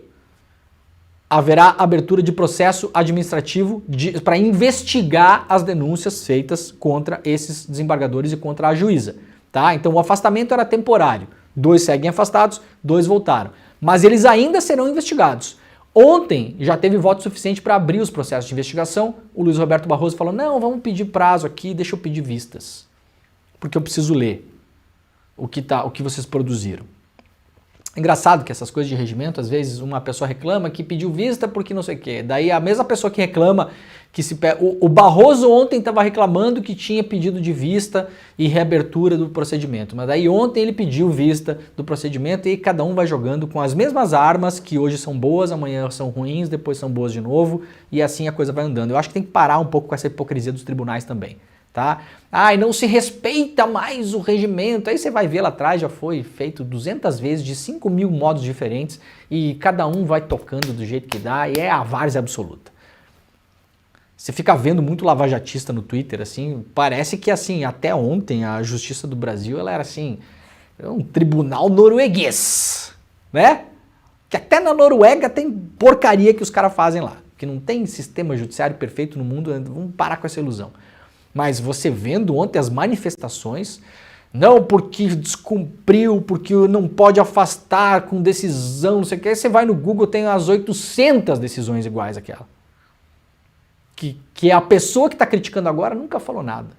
haverá abertura de processo administrativo para investigar as denúncias feitas contra esses desembargadores e contra a juíza. Tá? Então o afastamento era temporário. 2 seguem afastados, 2 voltaram. Mas eles ainda serão investigados. Ontem já teve voto suficiente para abrir os processos de investigação. O Luiz Roberto Barroso falou, não, vamos pedir prazo aqui, deixa eu pedir vistas. Porque eu preciso ler o que vocês produziram. Engraçado que essas coisas de regimento, às vezes uma pessoa reclama que pediu vista porque não sei o quê. Daí a mesma pessoa que reclama que o Barroso ontem estava reclamando que tinha pedido de vista e reabertura do procedimento. Mas daí ontem ele pediu vista do procedimento e cada um vai jogando com as mesmas armas que hoje são boas, amanhã são ruins, depois são boas de novo e assim a coisa vai andando. Eu acho que tem que parar um pouco com essa hipocrisia dos tribunais também. Tá? E não se respeita mais o regimento. Aí você vai ver lá atrás, já foi feito 200 vezes de 5.000 modos diferentes e cada um vai tocando do jeito que dá e é a várzea absoluta. Você fica vendo muito lavajatista no Twitter, assim, parece que assim, até ontem a Justiça do Brasil ela era assim, um tribunal norueguês, né? Que até na Noruega tem porcaria que os caras fazem lá, que não tem sistema judiciário perfeito no mundo, vamos parar com essa ilusão. Mas você vendo ontem as manifestações, não porque descumpriu, porque não pode afastar com decisão, não sei o que, você vai no Google, tem as 800 decisões iguais àquela. Que a pessoa que está criticando agora nunca falou nada.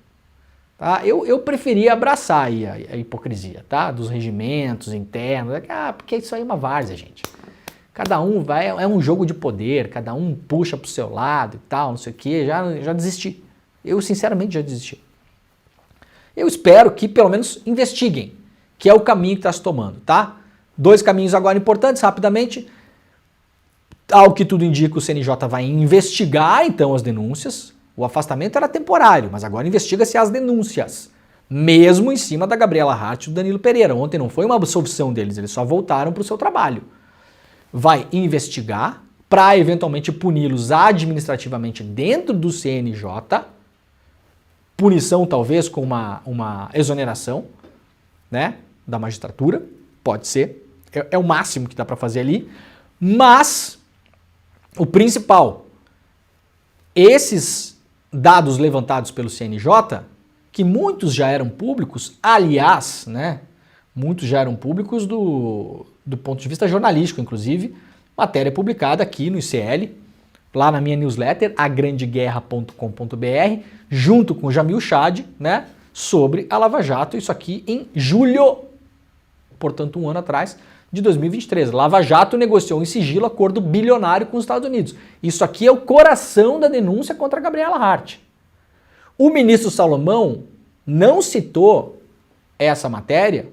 Tá? Eu preferia abraçar aí a hipocrisia, tá? Dos regimentos internos, porque isso aí é uma várzea, gente. Cada um vai, é um jogo de poder, cada um puxa pro seu lado e tal, não sei o que, já desisti. Eu, sinceramente, já desisti. Eu espero que, pelo menos, investiguem, que é o caminho que está se tomando, tá? 2 caminhos agora importantes, rapidamente. Ao que tudo indica, o CNJ vai investigar, então, as denúncias. O afastamento era temporário, mas agora investiga-se as denúncias. Mesmo em cima da Gabriela Hart e do Danilo Pereira. Ontem não foi uma absolvição deles, eles só voltaram para o seu trabalho. Vai investigar para, eventualmente, puni-los administrativamente dentro do CNJ. Punição talvez com uma exoneração, né, da magistratura, pode ser, é o máximo que dá para fazer ali, mas o principal, esses dados levantados pelo CNJ, que muitos já eram públicos, aliás, né, muitos já eram públicos do ponto de vista jornalístico, inclusive, matéria publicada aqui no ICL, lá na minha newsletter, agrandeguerra.com.br, junto com o Jamil Chad, né, sobre a Lava Jato, isso aqui em julho, portanto 1 ano atrás, de 2023. Lava Jato negociou em sigilo acordo bilionário com os Estados Unidos. Isso aqui é o coração da denúncia contra a Gabriela Hart. O ministro Salomão não citou essa matéria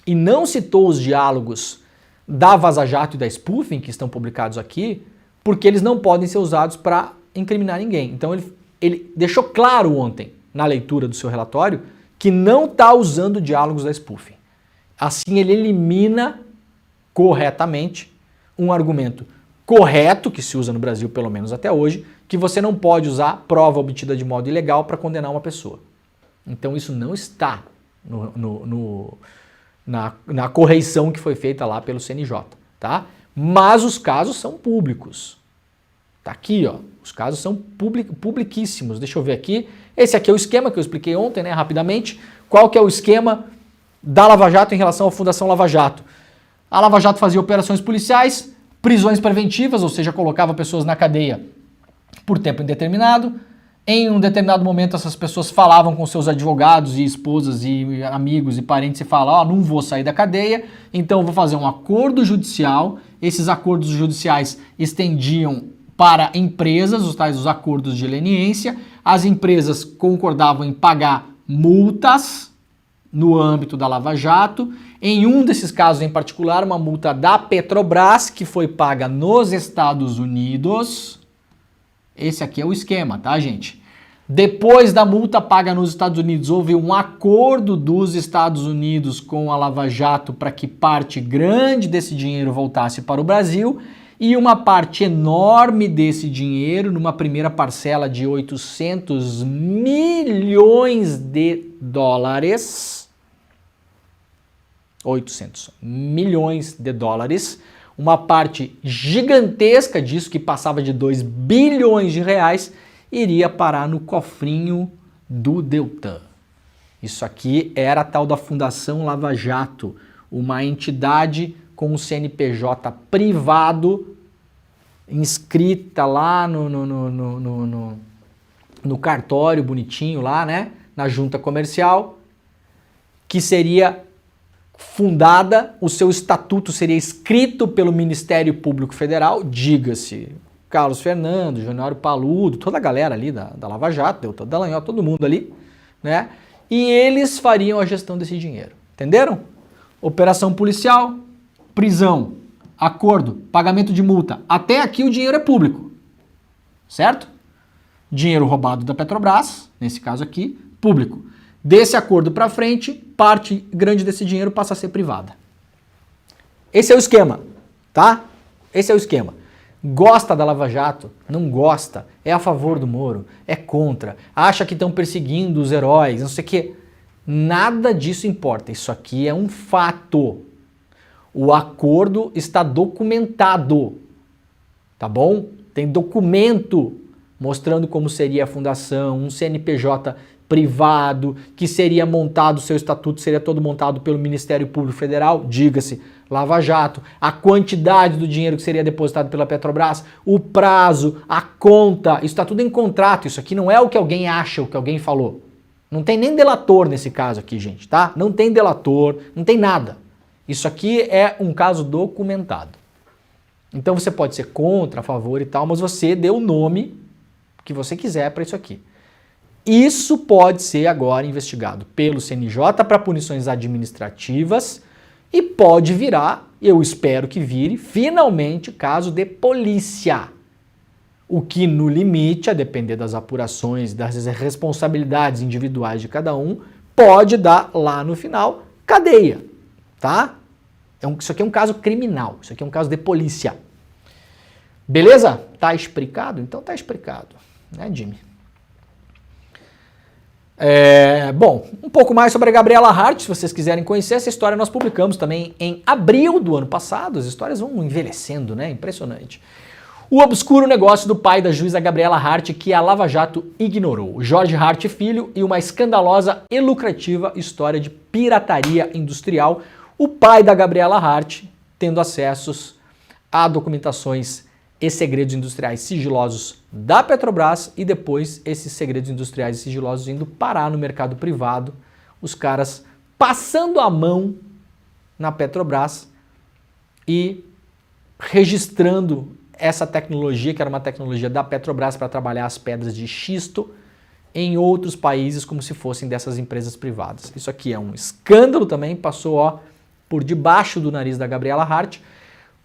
e não citou os diálogos da Vaza Jato e da Spoofing, que estão publicados aqui, porque eles não podem ser usados para incriminar ninguém. Então ele deixou claro ontem, na leitura do seu relatório, que não está usando diálogos da Spoofing. Assim ele elimina corretamente um argumento correto, que se usa no Brasil pelo menos até hoje, que você não pode usar prova obtida de modo ilegal para condenar uma pessoa. Então isso não está na correição que foi feita lá pelo CNJ, tá? Mas os casos são públicos. Tá aqui, ó. Os casos são publiquíssimos. Deixa eu ver aqui. Esse aqui é o esquema que eu expliquei ontem, né, rapidamente. Qual que é o esquema da Lava Jato em relação à Fundação Lava Jato? A Lava Jato fazia operações policiais, prisões preventivas, ou seja, colocava pessoas na cadeia por tempo indeterminado. Em um determinado momento, essas pessoas falavam com seus advogados e esposas e amigos e parentes e falavam, não vou sair da cadeia, então vou fazer um acordo judicial. Esses acordos judiciais estendiam para empresas, os tais os acordos de leniência. As empresas concordavam em pagar multas no âmbito da Lava Jato. Em um desses casos em particular, uma multa da Petrobras, que foi paga nos Estados Unidos. Esse aqui é o esquema, tá, gente? Depois da multa paga nos Estados Unidos, houve um acordo dos Estados Unidos com a Lava Jato para que parte grande desse dinheiro voltasse para o Brasil e uma parte enorme desse dinheiro, numa primeira parcela de 800 milhões de dólares, 800 milhões de dólares, uma parte gigantesca disso, que passava de 2 bilhões de reais, iria parar no cofrinho do Deltan. Isso aqui era a tal da Fundação Lava Jato, uma entidade com o CNPJ privado, inscrita lá no cartório bonitinho lá, né, na junta comercial, que seria fundada, o seu estatuto seria escrito pelo Ministério Público Federal, diga-se, Carlos Fernando, Januário Paludo, toda a galera ali da Lava Jato, Deltan Dallagnol, todo mundo ali, né? E eles fariam a gestão desse dinheiro, entenderam? Operação policial, prisão, acordo, pagamento de multa. Até aqui o dinheiro é público, certo? Dinheiro roubado da Petrobras, nesse caso aqui, público. Desse acordo para frente, parte grande desse dinheiro passa a ser privada. Esse é o esquema, tá? Esse é o esquema. Gosta da Lava Jato? Não gosta. É a favor do Moro? É contra. Acha que estão perseguindo os heróis? Não sei o quê. Nada disso importa. Isso aqui é um fato. O acordo está documentado. Tá bom? Tem documento mostrando como seria a fundação, um CNPJ privado, que seria montado, o seu estatuto seria todo montado pelo Ministério Público Federal, diga-se, Lava Jato, a quantidade do dinheiro que seria depositado pela Petrobras, o prazo, a conta, isso está tudo em contrato, isso aqui não é o que alguém acha, o que alguém falou. Não tem nem delator nesse caso aqui, gente, tá? Não tem delator, não tem nada. Isso aqui é um caso documentado. Então você pode ser contra, a favor e tal, mas você deu o nome que você quiser para isso aqui. Isso pode ser agora investigado pelo CNJ para punições administrativas e pode virar, eu espero que vire, finalmente caso de polícia. O que no limite, a depender das apurações, das responsabilidades individuais de cada um, pode dar lá no final cadeia, tá? Isso aqui é um caso criminal, isso aqui é um caso de polícia. Beleza? Tá explicado? Então tá explicado, né, Jimmy? Bom, um pouco mais sobre a Gabriela Hart, se vocês quiserem conhecer essa história, nós publicamos também em abril do ano passado. As histórias vão envelhecendo, né? Impressionante. O obscuro negócio do pai da juíza Gabriela Hart que a Lava Jato ignorou. Jorge Hart Filho e uma escandalosa e lucrativa história de pirataria industrial. O pai da Gabriela Hart tendo acessos a documentações e segredos industriais sigilosos da Petrobras e depois esses segredos industriais e sigilosos indo parar no mercado privado, os caras passando a mão na Petrobras e registrando essa tecnologia, que era uma tecnologia da Petrobras para trabalhar as pedras de xisto em outros países como se fossem dessas empresas privadas. Isso aqui é um escândalo também, passou por debaixo do nariz da Gabriela Hart.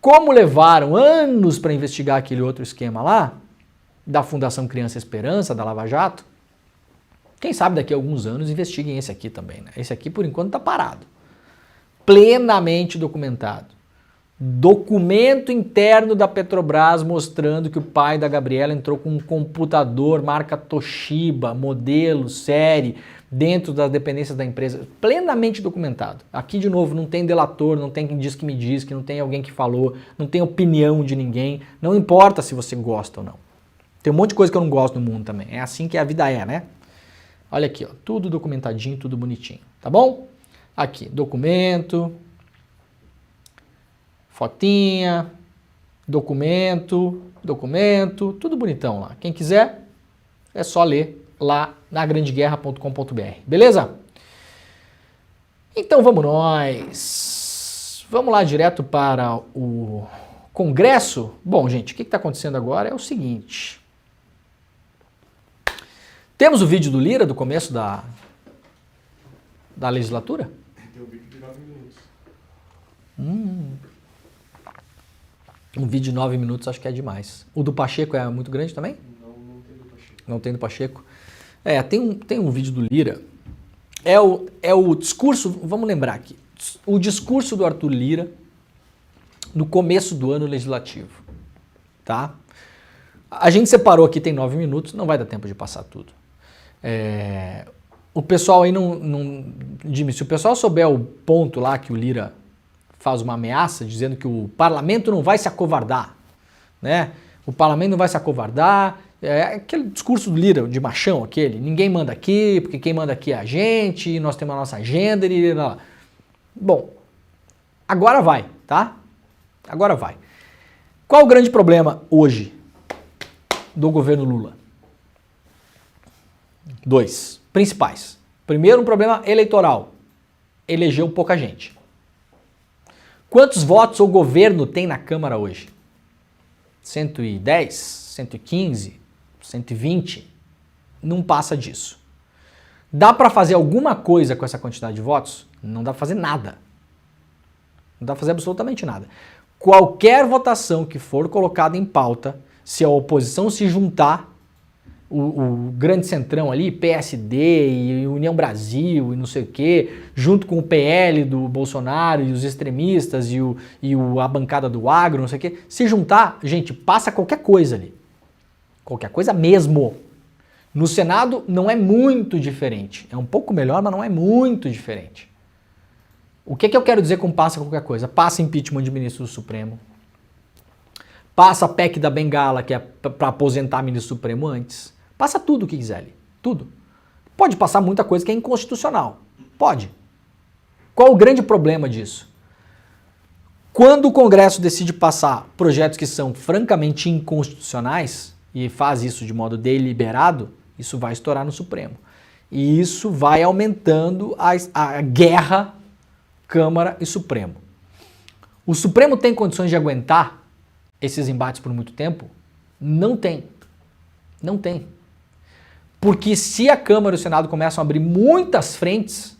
Como levaram anos para investigar aquele outro esquema lá, da Fundação Criança Esperança, da Lava Jato, quem sabe daqui a alguns anos investiguem esse aqui também, né? Esse aqui, por enquanto, está parado. Plenamente documentado. Documento interno da Petrobras mostrando que o pai da Gabriela entrou com um computador marca Toshiba, modelo, série, dentro das dependências da empresa, plenamente documentado. Aqui, de novo, não tem delator, não tem quem diz que me diz, que não tem alguém que falou, não tem opinião de ninguém, não importa se você gosta ou não. Tem um monte de coisa que eu não gosto no mundo também, é assim que a vida é, né? Olha aqui, ó, tudo documentadinho, tudo bonitinho, tá bom? Aqui, documento, fotinha, documento, tudo bonitão lá. Quem quiser, é só ler lá na grandeguerra.com.br, beleza? Então vamos nós. Vamos lá direto para o Congresso. Bom, gente, o que está acontecendo agora é o seguinte. Temos o vídeo do Lira do começo da legislatura? Tem um vídeo de 9 minutos. Um vídeo de 9 minutos acho que é demais. O do Pacheco é muito grande também? Não Não tem do Pacheco. Tem um vídeo do Lira. É o discurso, vamos lembrar aqui, o discurso do Arthur Lira no começo do ano legislativo, tá? A gente separou aqui, tem 9 minutos, não vai dar tempo de passar tudo. O pessoal aí Jimmy, se o pessoal souber o ponto lá que o Lira faz uma ameaça, dizendo que o parlamento não vai se acovardar, né? O parlamento não vai se acovardar, aquele discurso do Lira, de machão aquele, ninguém manda aqui, porque quem manda aqui é a gente, nós temos a nossa agenda, e lá. Bom, agora vai, tá? Agora vai. Qual o grande problema hoje do governo Lula? 2 principais. Primeiro, um problema eleitoral. Elegeu pouca gente. Quantos votos o governo tem na Câmara hoje? 110, 115, 120? Não passa disso. Dá para fazer alguma coisa com essa quantidade de votos? Não dá para fazer nada. Não dá para fazer absolutamente nada. Qualquer votação que for colocada em pauta, se a oposição se juntar, o grande centrão ali, PSD e União Brasil e não sei o quê, junto com o PL do Bolsonaro e os extremistas a bancada do agro, não sei o quê, se juntar, gente, passa qualquer coisa ali. Qualquer coisa mesmo. No Senado não é muito diferente. É um pouco melhor, mas não é muito diferente. O que eu quero dizer com passa qualquer coisa? Passa impeachment de ministro do Supremo. Passa a PEC da Bengala, que é para aposentar ministro do Supremo antes. Passa tudo o que quiser ali. Tudo. Pode passar muita coisa que é inconstitucional. Pode. Qual o grande problema disso? Quando o Congresso decide passar projetos que são francamente inconstitucionais, e faz isso de modo deliberado, isso vai estourar no Supremo. E isso vai aumentando a guerra Câmara e Supremo. O Supremo tem condições de aguentar esses embates por muito tempo? Não tem. Não tem. Porque se a Câmara e o Senado começam a abrir muitas frentes,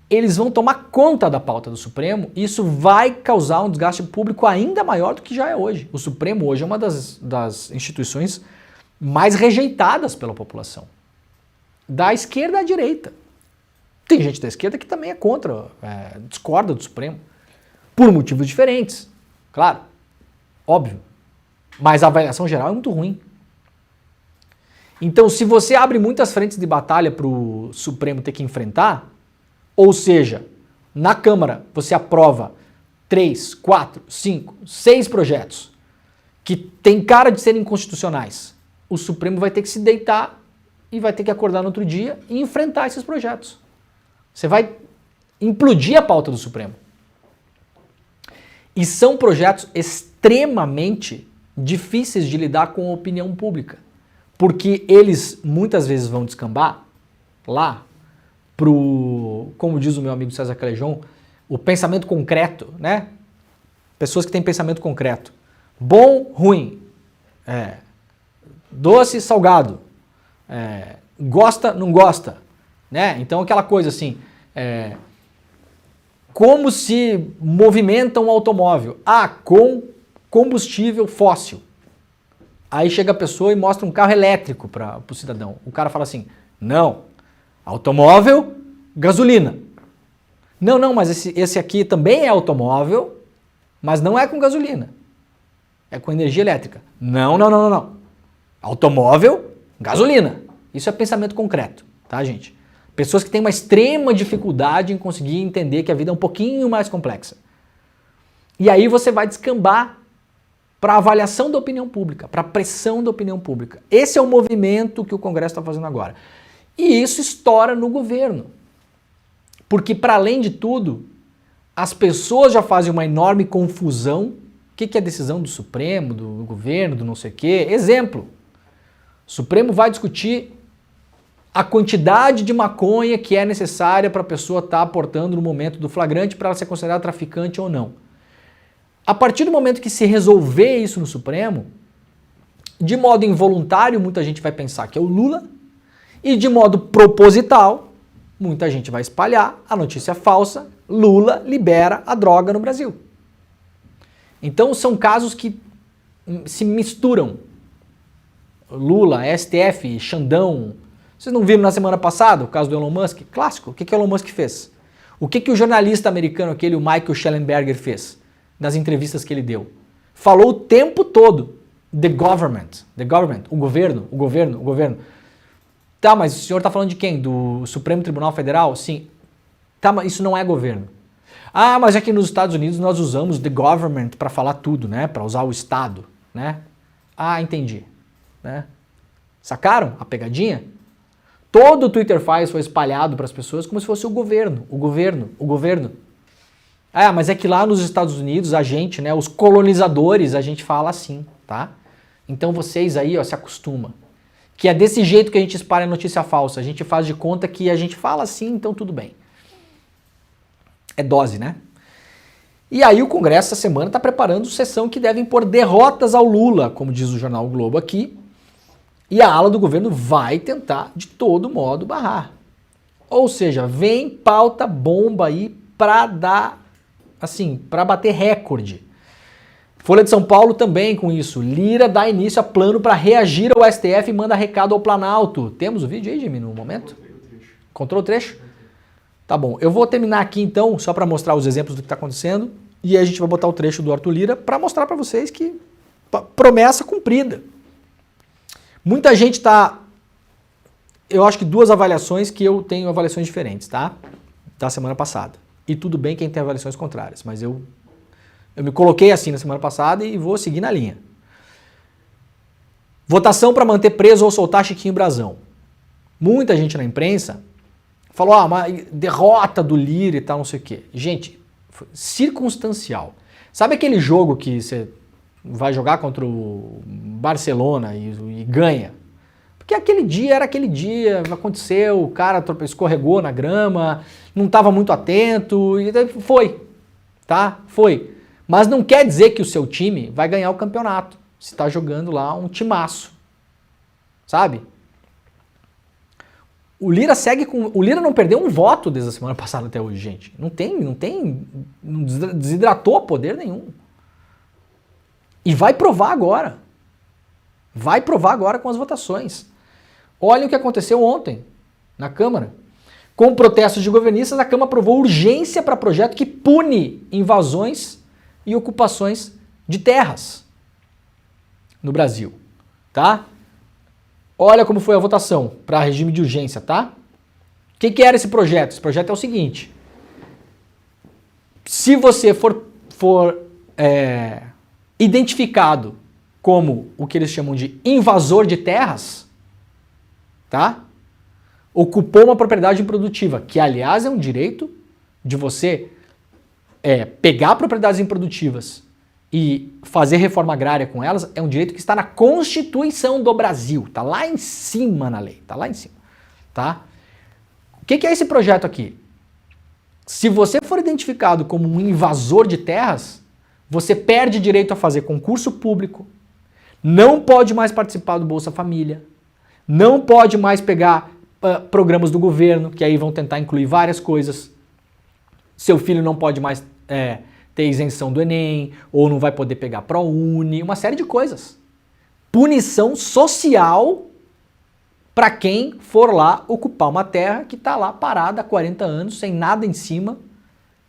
eles vão tomar conta da pauta do Supremo e isso vai causar um desgaste público ainda maior do que já é hoje. O Supremo hoje é uma das instituições mais rejeitadas pela população. Da esquerda à direita. Tem gente da esquerda que também é contra, discorda do Supremo. Por motivos diferentes, claro, óbvio. Mas a avaliação geral é muito ruim. Então, se você abre muitas frentes de batalha para o Supremo ter que enfrentar, ou seja, na Câmara você aprova 3, 4, 5, 6 projetos que tem cara de serem inconstitucionais, o Supremo vai ter que se deitar e vai ter que acordar no outro dia e enfrentar esses projetos. Você vai implodir a pauta do Supremo. E são projetos extremamente difíceis de lidar com a opinião pública. Porque eles muitas vezes vão descambar lá pro, como diz o meu amigo César Calejon, o pensamento concreto, né? Pessoas que têm pensamento concreto. Bom, ruim. Doce, salgado. Gosta, não gosta. Né? Então aquela coisa assim, como se movimenta um automóvel? Com combustível fóssil. Aí chega a pessoa e mostra um carro elétrico para o cidadão. O cara fala assim, não, automóvel, gasolina. Não, mas esse aqui também é automóvel, mas não é com gasolina. É com energia elétrica. Não. Automóvel, gasolina. Isso é pensamento concreto, tá, gente? Pessoas que têm uma extrema dificuldade em conseguir entender que a vida é um pouquinho mais complexa. E aí você vai descambar para a avaliação da opinião pública, para a pressão da opinião pública. Esse é o movimento que o Congresso está fazendo agora. E isso estoura no governo. Porque, para além de tudo, as pessoas já fazem uma enorme confusão. O que é decisão do Supremo, do governo, do não sei o quê? Exemplo. O Supremo vai discutir a quantidade de maconha que é necessária para a pessoa estar aportando no momento do flagrante para ela ser considerada traficante ou não. A partir do momento que se resolver isso no Supremo, de modo involuntário, muita gente vai pensar que é o Lula, e de modo proposital, muita gente vai espalhar a notícia falsa, Lula libera a droga no Brasil. Então são casos que se misturam. Lula, STF, Xandão. Vocês não viram na semana passada o caso do Elon Musk? Clássico. O que o Elon Musk fez? O que o jornalista americano, aquele, o Michael Shellenberger, fez nas entrevistas que ele deu? Falou o tempo todo, the government, o governo. Tá, mas o senhor está falando de quem? Do Supremo Tribunal Federal? Sim. Tá, mas isso não é governo. Ah, mas aqui nos Estados Unidos nós usamos the government para falar tudo, né? Para usar o Estado, né? Ah, entendi. Né? Sacaram a pegadinha? Todo o Twitter Files foi espalhado para as pessoas como se fosse o governo. Ah, mas é que lá nos Estados Unidos a gente, né, os colonizadores, a gente fala assim, tá? Então vocês aí, ó, se acostuma. Que é desse jeito que a gente espalha notícia falsa. A gente faz de conta que a gente fala assim, então tudo bem. É dose, né? E aí o Congresso essa semana está preparando sessão que deve impor derrotas ao Lula, como diz o jornal o Globo aqui. E a ala do governo vai tentar de todo modo barrar. Ou seja, vem pauta bomba aí para dar, assim, para bater recorde. Folha de São Paulo também com isso. Lira dá início a plano para reagir ao STF e manda recado ao Planalto. Temos o vídeo aí, Jimmy, no momento? Encontrou o trecho? Tá bom. Eu vou terminar aqui então, só para mostrar os exemplos do que está acontecendo. E aí a gente vai botar o trecho do Arthur Lira para mostrar para vocês que promessa cumprida. Muita gente está... Eu acho que duas avaliações que eu tenho avaliações diferentes, tá? Da semana passada. E tudo bem quem tem avaliações contrárias, mas eu me coloquei assim na semana passada e vou seguir na linha. Votação para manter preso ou soltar Chiquinho Brazão. Muita gente na imprensa falou, uma derrota do Lira e tal, não sei o quê. Gente, foi circunstancial. Sabe aquele jogo que você vai jogar contra o Barcelona e ganha? Porque aquele dia era aquele dia, aconteceu, o cara escorregou na grama, não estava muito atento, e foi, tá? Foi. Mas não quer dizer que o seu time vai ganhar o campeonato, se está jogando lá um timaço, sabe? O Lira não perdeu um voto desde a semana passada até hoje, gente. Não desidratou poder nenhum. E vai provar agora. Vai provar agora com as votações. Olhem o que aconteceu ontem na Câmara. Com protestos de governistas, a Câmara aprovou urgência para projeto que pune invasões e ocupações de terras no Brasil, tá? Olha como foi a votação para regime de urgência, tá? O que era esse projeto? Esse projeto é o seguinte: se você for identificado como o que eles chamam de invasor de terras, tá? Ocupou uma propriedade improdutiva, que aliás é um direito de você pegar propriedades improdutivas e fazer reforma agrária com elas, é um direito que está na Constituição do Brasil, tá lá em cima na lei, tá lá em cima, tá? O que é esse projeto aqui? Se você for identificado como um invasor de terras, você perde direito a fazer concurso público, não pode mais participar do Bolsa Família, não pode mais pegar programas do governo, que aí vão tentar incluir várias coisas. Seu filho não pode mais ter isenção do Enem, ou não vai poder pegar ProUni, uma série de coisas. Punição social para quem for lá ocupar uma terra que está lá parada há 40 anos, sem nada em cima,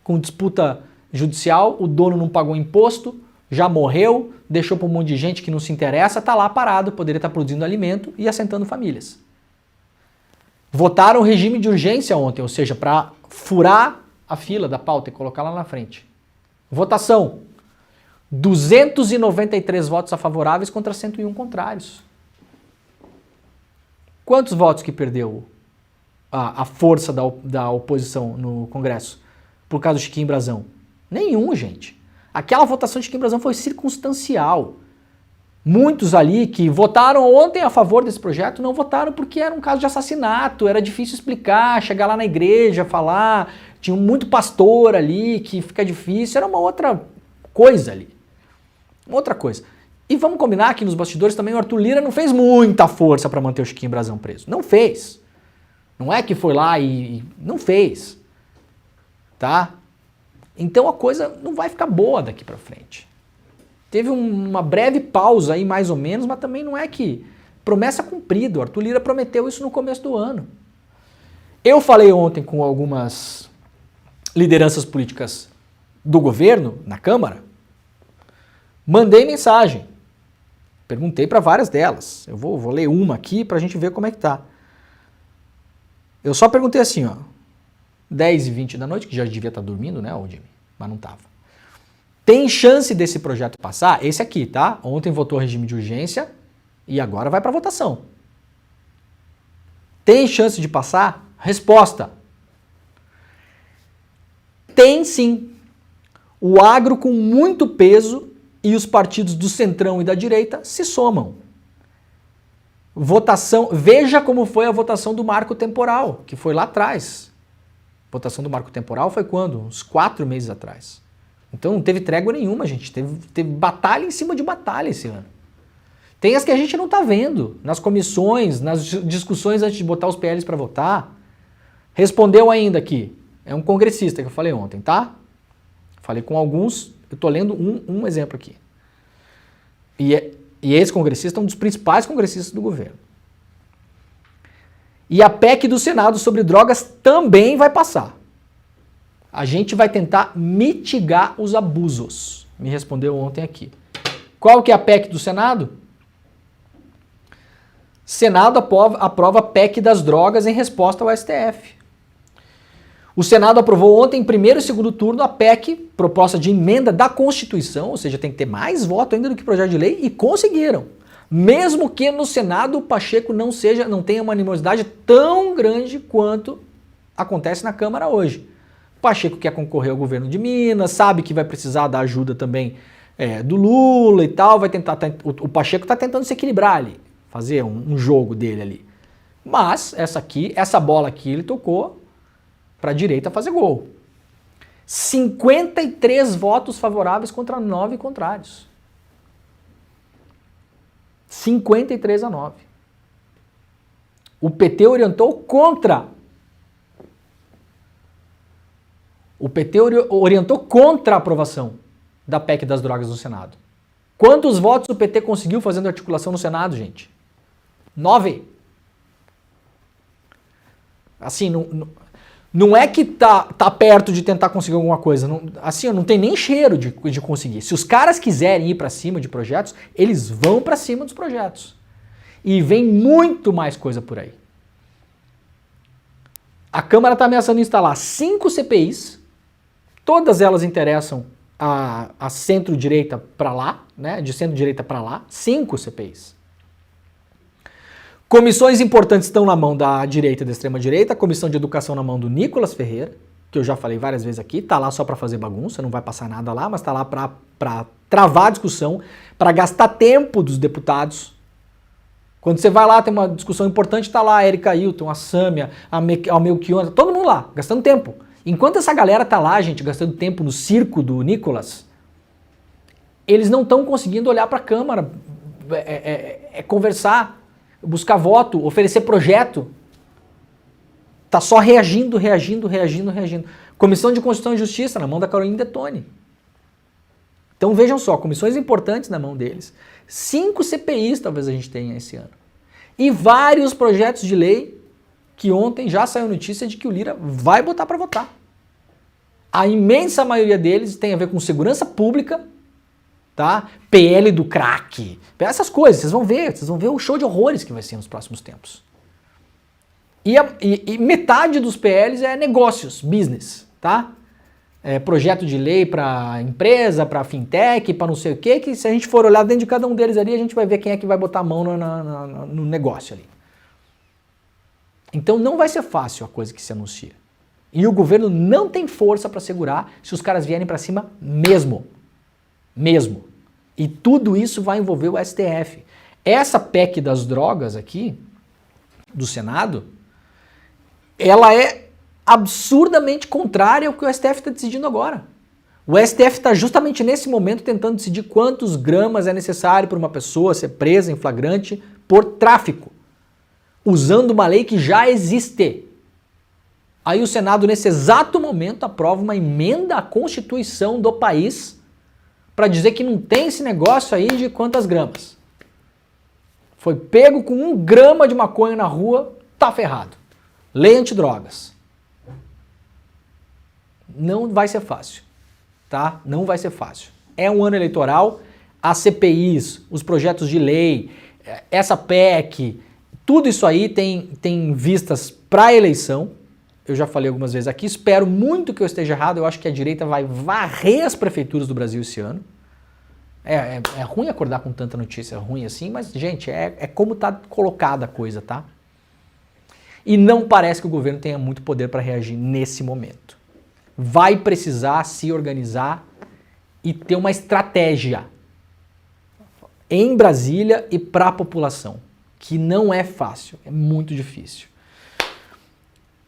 com disputa judicial, o dono não pagou imposto, já morreu, deixou para um monte de gente que não se interessa, está lá parado, poderia estar produzindo alimento e assentando famílias. Votaram o regime de urgência ontem, ou seja, para furar a fila da pauta e colocar lá na frente. Votação: 293 votos a favoráveis contra 101 contrários. Quantos votos que perdeu a força da oposição no Congresso por causa do Chiquinho Brazão? Nenhum, gente. Aquela votação de Chiquinho Brazão foi circunstancial. Muitos ali que votaram ontem a favor desse projeto não votaram porque era um caso de assassinato, era difícil explicar, chegar lá na igreja, falar, tinha muito pastor ali que fica difícil, era uma outra coisa ali. Uma outra coisa. E vamos combinar que nos bastidores também o Arthur Lira não fez muita força para manter o Chiquinho Brazão preso. Não fez. Não é que foi lá e não fez. Tá? Então a coisa não vai ficar boa daqui para frente. Teve uma breve pausa aí, mais ou menos, mas também não é que Promessa cumprida. O Arthur Lira prometeu isso no começo do ano. Eu falei ontem com algumas lideranças políticas do governo, na Câmara, mandei mensagem. Perguntei para várias delas. Eu vou ler uma aqui para a gente ver como é que tá. Eu só perguntei assim, ó, 10h20 da noite, que já devia estar dormindo, né, o Jimmy? Mas não estava. Tem chance desse projeto passar? Esse aqui, tá? Ontem votou regime de urgência e agora vai para votação. Tem chance de passar? Resposta. Tem sim. O agro com muito peso e os partidos do centrão e da direita se somam. Votação, veja como foi a votação do marco temporal, que foi lá atrás. A votação do marco temporal foi quando? Uns 4 meses atrás. Então não teve trégua nenhuma, gente. Teve batalha em cima de batalha esse ano. Tem as que a gente não está vendo, nas comissões, nas discussões antes de botar os PLs para votar. Respondeu ainda aqui. É um congressista que eu falei ontem, tá? Falei com alguns, eu estou lendo um exemplo aqui. E esse congressista é um dos principais congressistas do governo. E a PEC do Senado sobre drogas também vai passar. A gente vai tentar mitigar os abusos. Me respondeu ontem aqui. Qual que é a PEC do Senado? Senado aprova a PEC das drogas em resposta ao STF. O Senado aprovou ontem, em primeiro e segundo turno, a PEC, proposta de emenda da Constituição, ou seja, tem que ter mais voto ainda do que projeto de lei, e conseguiram. Mesmo que no Senado o Pacheco não tenha uma animosidade tão grande quanto acontece na Câmara hoje. O Pacheco quer concorrer ao governo de Minas, sabe que vai precisar da ajuda também do Lula e tal, o Pacheco está tentando se equilibrar ali, fazer um jogo dele ali. Mas essa bola aqui ele tocou para a direita fazer gol. 53 votos favoráveis contra 9 contrários. 53-9. O PT orientou contra. O PT orientou contra a aprovação da PEC das drogas no Senado. Quantos votos o PT conseguiu fazendo articulação no Senado, gente? 9. Assim, não é que tá perto de tentar conseguir alguma coisa. Não tem nem cheiro de conseguir. Se os caras quiserem ir para cima de projetos, eles vão para cima dos projetos. E vem muito mais coisa por aí. A Câmara está ameaçando instalar 5 CPIs. Todas elas interessam a centro-direita para lá, né? De centro-direita para lá. 5 CPIs. Comissões importantes estão na mão da direita e da extrema-direita, a Comissão de Educação na mão do Nicolas Ferreira, que eu já falei várias vezes aqui, tá lá só para fazer bagunça, não vai passar nada lá, mas tá lá para travar a discussão, para gastar tempo dos deputados. Quando você vai lá, tem uma discussão importante, tá lá a Erika Ailton, a Sâmia, a Melchiona, todo mundo lá, gastando tempo. Enquanto essa galera tá lá, gente, gastando tempo no circo do Nicolas, eles não estão conseguindo olhar para a Câmara, conversar, buscar voto, oferecer projeto. Tá só reagindo. Comissão de Constituição e Justiça na mão da Carolina Detoni. Então vejam só, comissões importantes na mão deles. 5 CPIs talvez a gente tenha esse ano. E vários projetos de lei que ontem já saiu notícia de que o Lira vai botar para votar. A imensa maioria deles tem a ver com segurança pública, tá? PL do crack, essas coisas, vocês vão ver o show de horrores que vai ser nos próximos tempos. E metade dos PLs é negócios, business, tá? Projeto de lei para empresa, para fintech, para não sei o quê, que se a gente for olhar dentro de cada um deles ali, a gente vai ver quem é que vai botar a mão no negócio ali. Então não vai ser fácil a coisa que se anuncia. E o governo não tem força para segurar se os caras vierem para cima mesmo. E tudo isso vai envolver o STF. Essa PEC das drogas aqui, do Senado, ela é absurdamente contrária ao que o STF está decidindo agora. O STF está justamente nesse momento tentando decidir quantos gramas é necessário para uma pessoa ser presa em flagrante por tráfico, usando uma lei que já existe. Aí o Senado, nesse exato momento, aprova uma emenda à Constituição do país para dizer que não tem esse negócio aí de quantas gramas. foi pego com 1 grama de maconha na rua, tá ferrado. Lei antidrogas. Não vai ser fácil, tá? Não vai ser fácil. É um ano eleitoral, as CPIs, os projetos de lei, essa PEC, tudo isso aí tem vistas para a eleição. Eu já falei algumas vezes aqui, espero muito que eu esteja errado, eu acho que a direita vai varrer as prefeituras do Brasil esse ano. É ruim acordar com tanta notícia ruim assim, mas, gente, é como tá colocada a coisa, tá? E não parece que o governo tenha muito poder para reagir nesse momento. Vai precisar se organizar e ter uma estratégia em Brasília e para a população, que não é fácil, é muito difícil.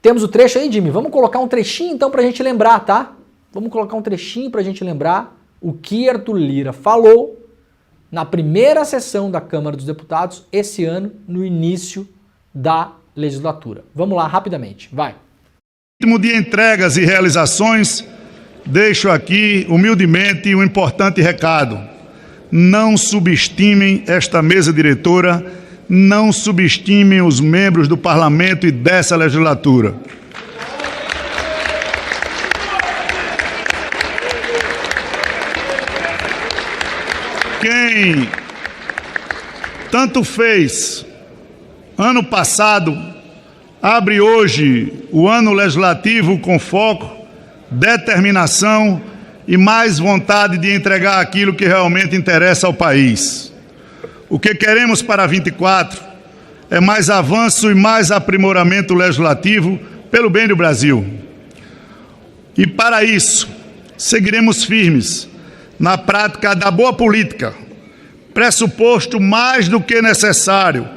Temos o trecho aí, Jimmy? Vamos colocar um trechinho então pra gente lembrar, tá? Vamos colocar um trechinho pra gente lembrar o que Arthur Lira falou na primeira sessão da Câmara dos Deputados esse ano, no início da legislatura. Vamos lá, rapidamente, vai. No último de entregas e realizações, deixo aqui humildemente um importante recado. Não subestimem esta mesa diretora, não subestimem os membros do Parlamento e dessa legislatura. Quem tanto fez ano passado, abre hoje o ano legislativo com foco, determinação e mais vontade de entregar aquilo que realmente interessa ao país. O que queremos para 24 é mais avanço e mais aprimoramento legislativo pelo bem do Brasil. E para isso, seguiremos firmes na prática da boa política, pressuposto mais do que necessário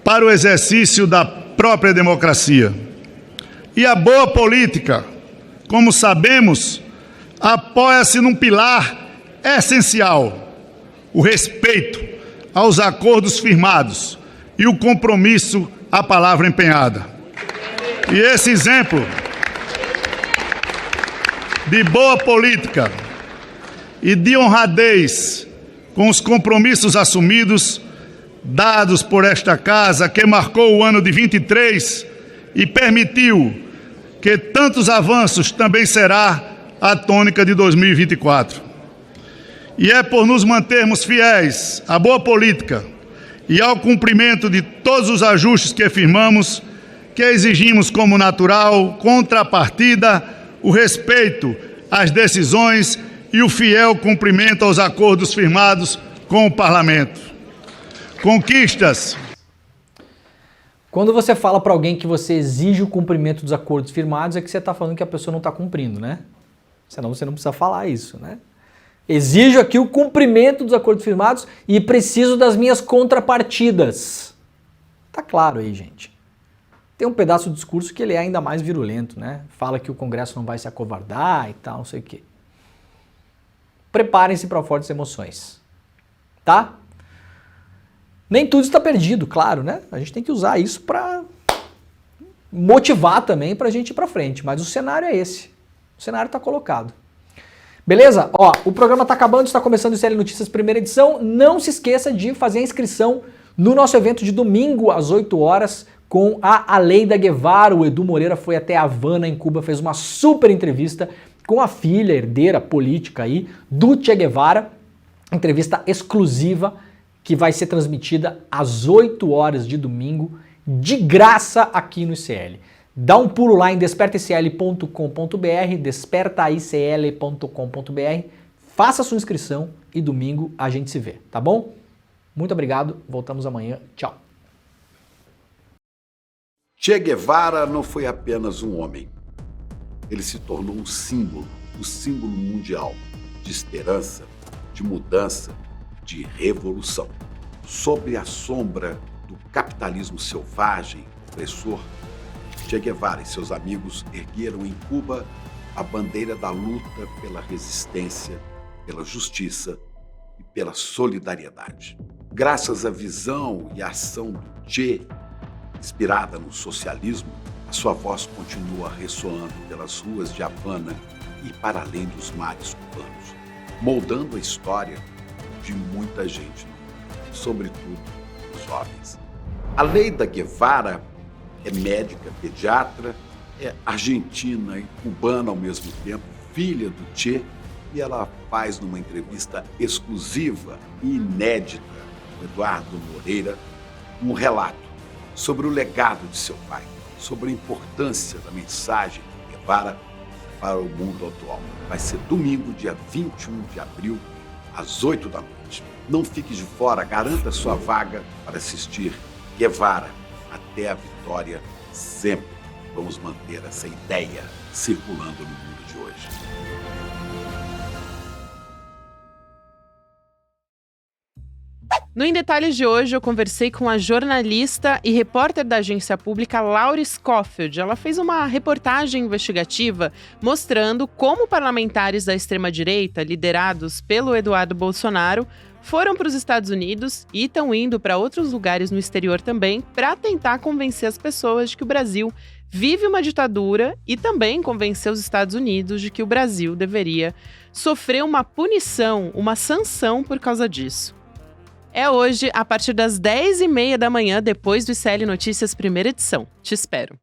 para o exercício da própria democracia. E a boa política, como sabemos, apoia-se num pilar essencial: o respeito aos acordos firmados e o compromisso à palavra empenhada. E esse exemplo de boa política e de honradez com os compromissos assumidos, dados por esta casa, que marcou o ano de 23 e permitiu que tantos avanços também será a tônica de 2024. E é por nos mantermos fiéis à boa política e ao cumprimento de todos os ajustes que firmamos, que exigimos como natural contrapartida o respeito às decisões e o fiel cumprimento aos acordos firmados com o Parlamento. Conquistas. Quando você fala para alguém que você exige o cumprimento dos acordos firmados, é que você está falando que a pessoa não está cumprindo, né? Senão você não precisa falar isso, né? Exijo aqui o cumprimento dos acordos firmados e preciso das minhas contrapartidas. Tá claro aí, gente. Tem um pedaço do discurso que ele é ainda mais virulento, né? Fala que o Congresso não vai se acovardar e tal, não sei o quê. Preparem-se para fortes emoções, tá? Nem tudo está perdido, claro, né? A gente tem que usar isso para motivar também para a gente ir para frente, mas o cenário é esse. O cenário está colocado. Beleza? Ó, o programa está acabando, está começando o ICL Notícias primeira edição. Não se esqueça de fazer a inscrição no nosso evento de domingo às 8 horas com a Aleida Guevara. O Edu Moreira foi até Havana, em Cuba, fez uma super entrevista com a filha, herdeira política aí, do Che Guevara. Entrevista exclusiva que vai ser transmitida às 8 horas de domingo, de graça aqui no ICL. Dá um pulo lá em despertaicl.com.br, despertaicl.com.br, faça a sua inscrição e domingo a gente se vê, tá bom? Muito obrigado, voltamos amanhã, tchau. Che Guevara não foi apenas um homem. Ele se tornou um símbolo mundial de esperança, de mudança, de revolução. Sob a sombra do capitalismo selvagem, opressor, Che Guevara e seus amigos ergueram em Cuba a bandeira da luta pela resistência, pela justiça e pela solidariedade. Graças à visão e à ação do Che, inspirada no socialismo, a sua voz continua ressoando pelas ruas de Havana e para além dos mares cubanos, moldando a história de muita gente, sobretudo os jovens. A Leida Guevara é médica, pediatra, é argentina e cubana ao mesmo tempo, filha do Che, e ela faz numa entrevista exclusiva e inédita com Eduardo Moreira um relato sobre o legado de seu pai, sobre a importância da mensagem de Guevara para o mundo atual. Vai ser domingo, dia 21 de abril, às 8 da noite. Não fique de fora, garanta sua vaga para assistir Guevara até a vitória sempre. Vamos manter essa ideia circulando no mundo de hoje. No Em Detalhes de hoje, eu conversei com a jornalista e repórter da agência pública Laura Scofield. Ela fez uma reportagem investigativa mostrando como parlamentares da extrema-direita, liderados pelo Eduardo Bolsonaro, foram para os Estados Unidos e estão indo para outros lugares no exterior também para tentar convencer as pessoas de que o Brasil vive uma ditadura e também convencer os Estados Unidos de que o Brasil deveria sofrer uma punição, uma sanção por causa disso. É hoje, a partir das 10h30 da manhã, depois do ICL Notícias, primeira edição. Te espero.